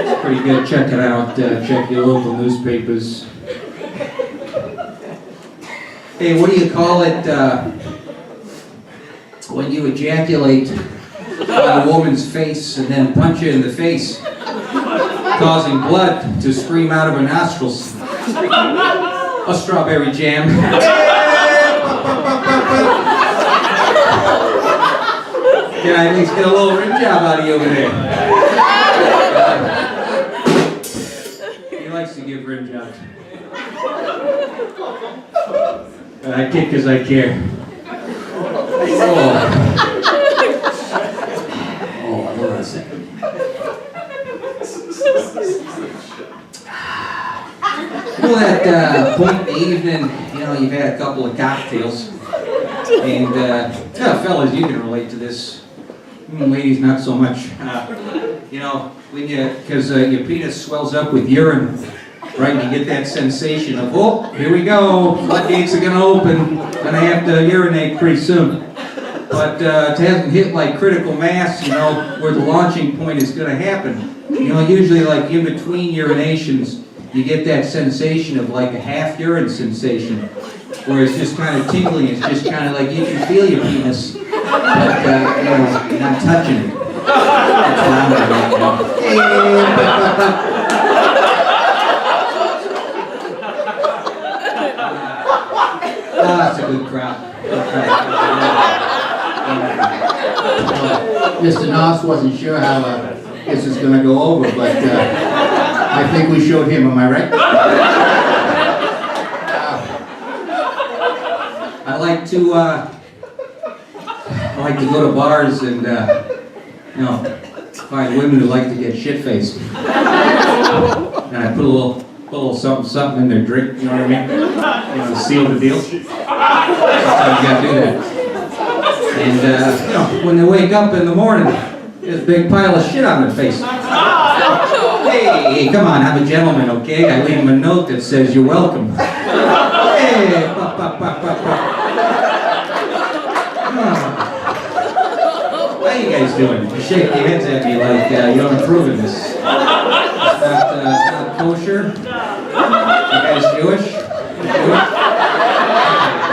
It's pretty good. Check it out. Check your local newspapers. Hey, what do you call it when you ejaculate on a woman's face and then punch her in the face, causing blood to stream out of her nostrils? A strawberry jam. Can I at least get a little rim job out of you over there? He likes to give rim jobs. I kick because I care. Oh, hold on a second. You know that point in the evening, you've had a couple of cocktails, and fellas, you can relate to this. Ladies, not so much. When because your penis swells up with urine, right? You get that sensation of, oh, here we go, floodgates are gonna open, gonna have to urinate pretty soon. But it hasn't hit like critical mass, where the launching point is gonna happen. Usually like in between urinations, you get that sensation of like a half urine sensation, where it's just kind of tingling. It's just kind of like you can feel your penis, but you're not touching it. That's what I'm doing right now. That's a good crowd. Mr. Naas wasn't sure how this was going to go over, but I think we showed him, am I right? I like to go to bars and find women who like to get shit-faced. And I put a little something in their drink, you know what I mean? To seal the deal. Sometimes you gotta do that. And when they wake up in the morning, there's a big pile of shit on their face. Hey, come on, I'm a gentleman, okay? I leave them a note that says you're welcome. Hey, pop, pop, pop, pop, pop. How you guys doing? You shake your heads at me like you're improving this. It's not kosher. You guys Jewish?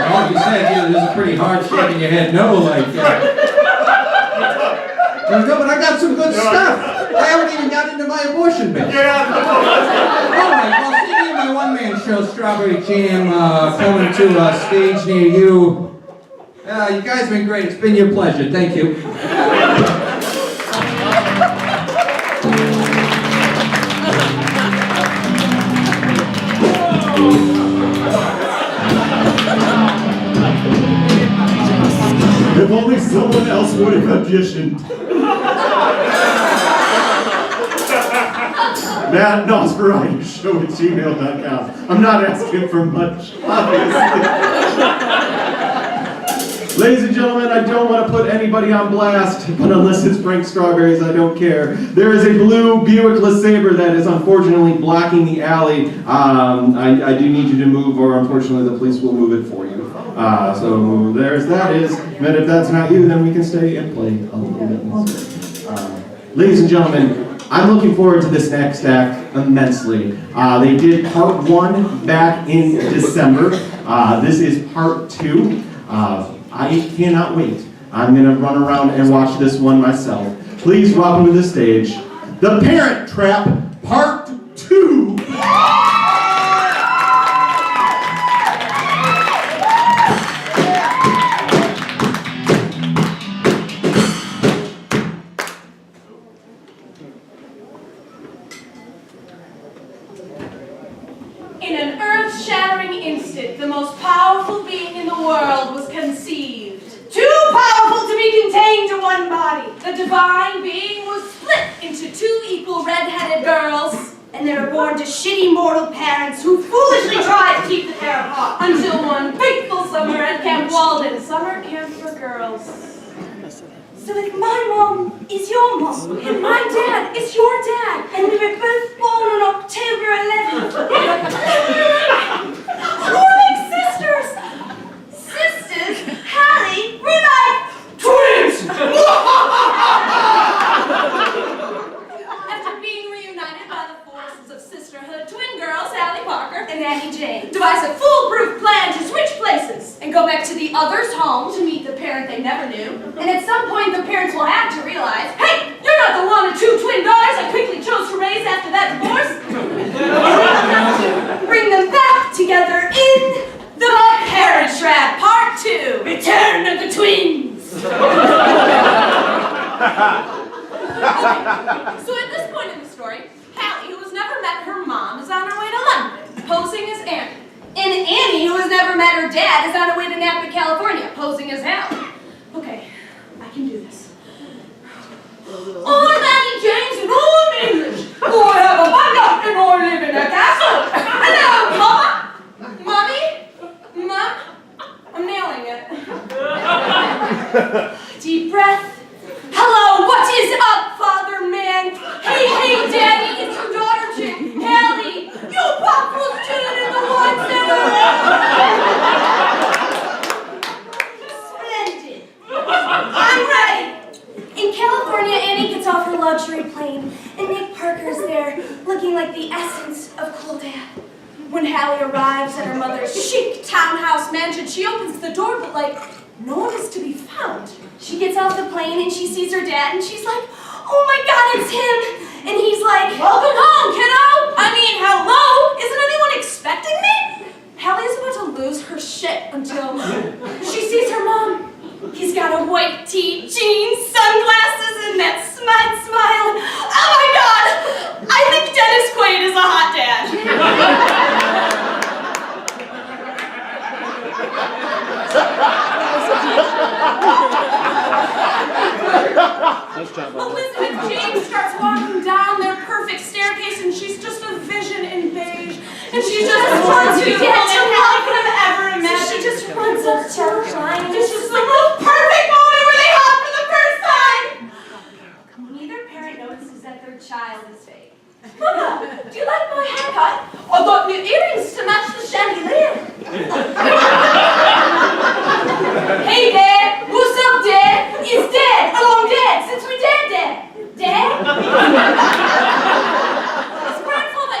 Well, you said this is pretty hard shaking your head no, like no, but I got some good stuff. I haven't even got into my abortion bit. Alright, well, speaking of my one-man show, Strawberry Jam, coming to a stage near you. You guys have been great. It's been your pleasure. Thank you. If only someone else would have auditioned. Matt Nosferatu show at gmail.com. I'm not asking for much, obviously. Ladies and gentlemen, I don't want to put anybody on blast, but unless it's Frank Strawberries, I don't care. There is a blue Buick LeSabre that is unfortunately blocking the alley. I do need you to move, or unfortunately the police will move it for you. So there's that is. And if that's not you, then we can stay and play a little bit more. Ladies and gentlemen, I'm looking forward to this next act immensely. They did part 1 back in December. This is part 2. I cannot wait. I'm going to run around and watch this one myself. Please welcome to the stage, The Parent Trap, Part 2. In an earth-shattering instant, the most powerful being in the world was conceived. Too powerful to be contained to one body. The divine being was split into 2 equal red-headed girls. And they were born to shitty mortal parents who foolishly tried to keep the pair apart. Until one fateful summer at Camp Walden, summer camp for girls. So if my mom is your mom, and my dad is your dad, and we were both born on October 11th, we're like sisters! Sisters? Hallie, we're like twins! After being reunited by Annie Jane devise a foolproof plan to switch places and go back to the other's home to meet the parent they never knew. And at some point, the parents will have to realize, hey, you're not the one or two twin daughters I quickly chose to raise after that divorce. Bring them back together in The Parent Trap Part 2, Return of the Twins. So at this point in the story, Hallie, who has never met her mom, is on her way to London, posing as Annie. And Annie, who has never met her dad, is on her way to Napa, California, posing as Hallie. Okay, I can do this. I'm Annie James and I'm English. I have a bungalow and I live in a castle. Hello, Mama. Mommy? Mom? I'm nailing it. Deep breath. Hello, what is up, Father Man? Hey, Daddy, it's your daughter chick, Hallie. You pop was chilling in the woods Splendid. I'm ready. In California, Annie gets off her luxury plane, and Nick Parker's there, looking like the essence of cool dad. When Hallie arrives at her mother's chic townhouse mansion, she opens the door, but no one is to be found. She gets off the plane and she sees her dad and she's like, oh my God, it's him. And he's like, welcome home, kiddo. I mean, hello? Isn't anyone expecting me? Hallie's about to lose her shit until she sees her mom. He's got a white tee, jeans, sunglasses, and that smile. Oh my God! I think Dennis Quaid is a hot dad. Elizabeth James starts walking down their perfect staircase and she's just a vision in beige. And she just wants to get to Hallie could have ever imagined. She just runs up to her line and it's just the most perfect moment where they hug for the first time. Neither parent notices that their child is fake. Mama, do you like my haircut? I got new earrings to match the chandelier. Hey, Dad. What's up, Dad? It's Dad. Hello, Dad. Since we're dead, Dad. His grandfather,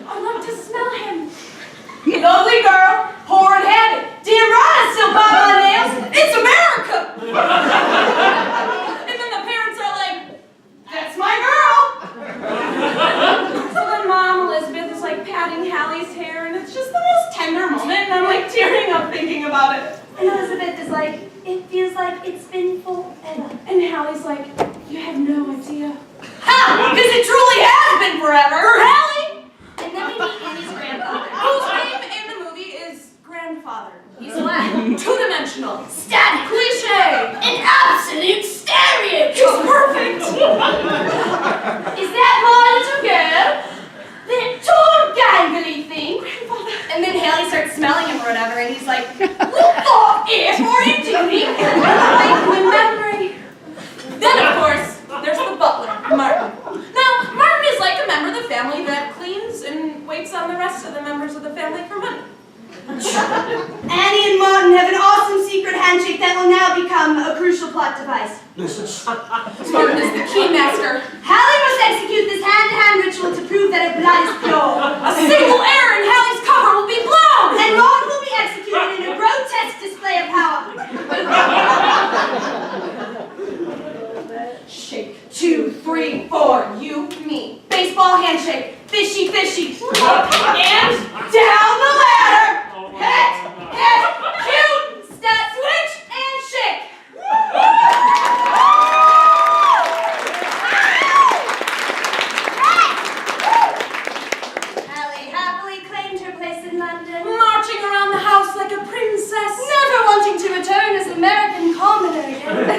I'd love to smell him. Lovely girl. Hard-headed. Damn right I still bite my nails. It's America. And then the parents are like, that's my girl. So then Mom, Elizabeth, is patting Hallie's hair, and it's just the most tender moment, and I'm tearing up thinking about it. And Elizabeth is like, it feels like it's been forever. And Hallie's like, you have no idea. Ha! Because it truly has been forever! For Hallie! And then we meet Annie's grandfather, whose name in the movie is Grandfather. He's Latin, two-dimensional, static, cliche, an absolute stereo. He's perfect! Is that my little girl? That tall gangly thing? And then Hallie starts smelling him or whatever, and he's like, what the F are you doing? My memory. Then, of course, there's the butler, Martin. Now, Martin is like a member of the family that cleans and waits on the rest of the members of the family for money. Annie and Martin have an awesome secret handshake that will now become a crucial plot device. Martin is the key master. Hallie must execute this hand-to-hand ritual to prove that her blood is pure. A single error and Hallie's cover will be blown, and Martin will be executed in a grotesque display of power. Shake, 2, 3, 4, you, me. Baseball handshake, fishy, fishy. Up and down the ladder. Hit, cute, step, switch, and shake. Hallie happily claimed her place in London, marching around the house like a princess, never wanting to return as American commoner again.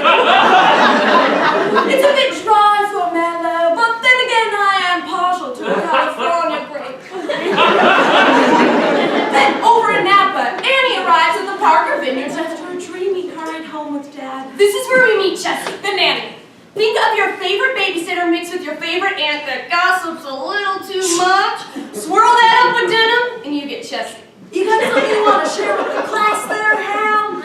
It's a bit dry for mellow, but then again I am partial to a California grape. Then over in Napa, Annie arrives at the Parker Vineyards after a dreamy car ride home with Dad. This is where we meet Jessie, the nanny. Think of your favorite babysitter mixed with your favorite aunt that gossips a little too much. Swirl that up with denim, and you get Jessie. You got something you want to share with the class there, Hal?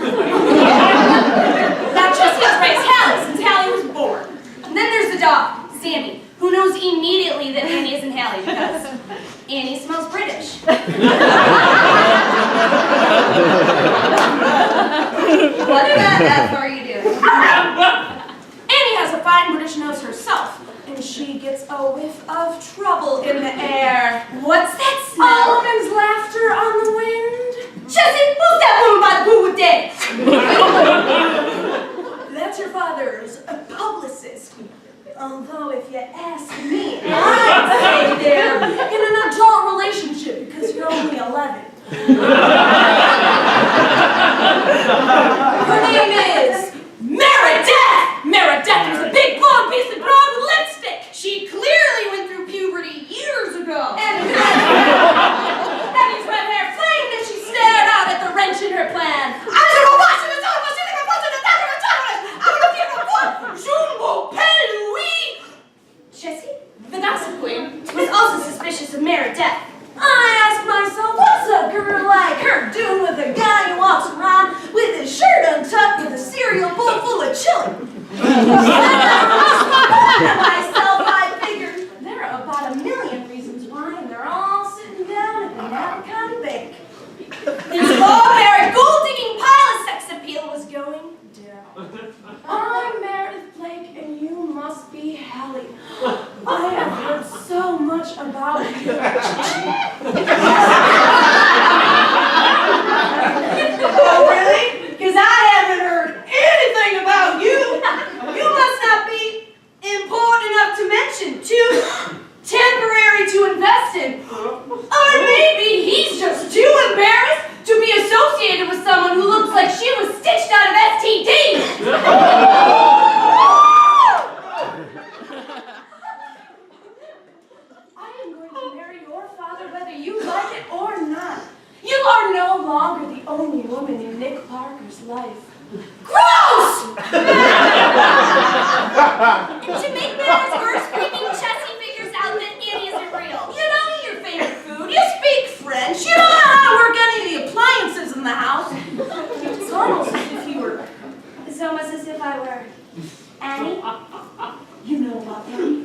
Now Jessie has raised Hallie since Hallie was born. And then there's the dog, Sammy, who knows immediately that Annie isn't Hallie because Annie smells British. What the F are you doing? Annie has a fine British nose herself, and she gets a whiff of trouble in the air. What's that smell? Almonds' laughter on the wind. Jessie, who's that woman by the pool with Dave? That's your father's publicist. Although, if you ask me, I'd say they're in an adult relationship because you're only 11. Her name is Meredith! Meredith was a big blonde piece of brown with lipstick. She clearly went through puberty years ago. And Eddie's red hair flamed as she stared out at the wrench in her plan. I don't know what's in the top, what's in the top, what's in the top, what's in the top, I'm gonna feel the one, je m'appelle Louis. Jessie, the gossip queen, was also suspicious of Meredith. I asked myself, what's a girl like her doing with a guy who walks around with his shirt untucked with a cereal bowl full of chili? Myself, I figured there are about 1 million reasons why, and they're all sitting down at the Napa County Bank. This barbaric gold-digging pile of sex appeal was going down. I'm Meredith Blake, and you must be Hallie. I have heard so much about you. Oh, really? Because I haven't heard anything about you. You must not be important enough to mention. Too temporary to invest in. Or maybe he's just too embarrassed to be associated with someone who looks like she was stitched out of STD. I am going to marry your father whether you like it or not. You are no longer the only woman in Nick Parker's life. Gross! And to make matters worse, freaking Jessie figures out that Annie isn't real. You don't eat your favorite food, you speak French, you don't know how to work any of the appliances in the house. It's almost as if you were... It's almost as if I were... Annie? You know about them.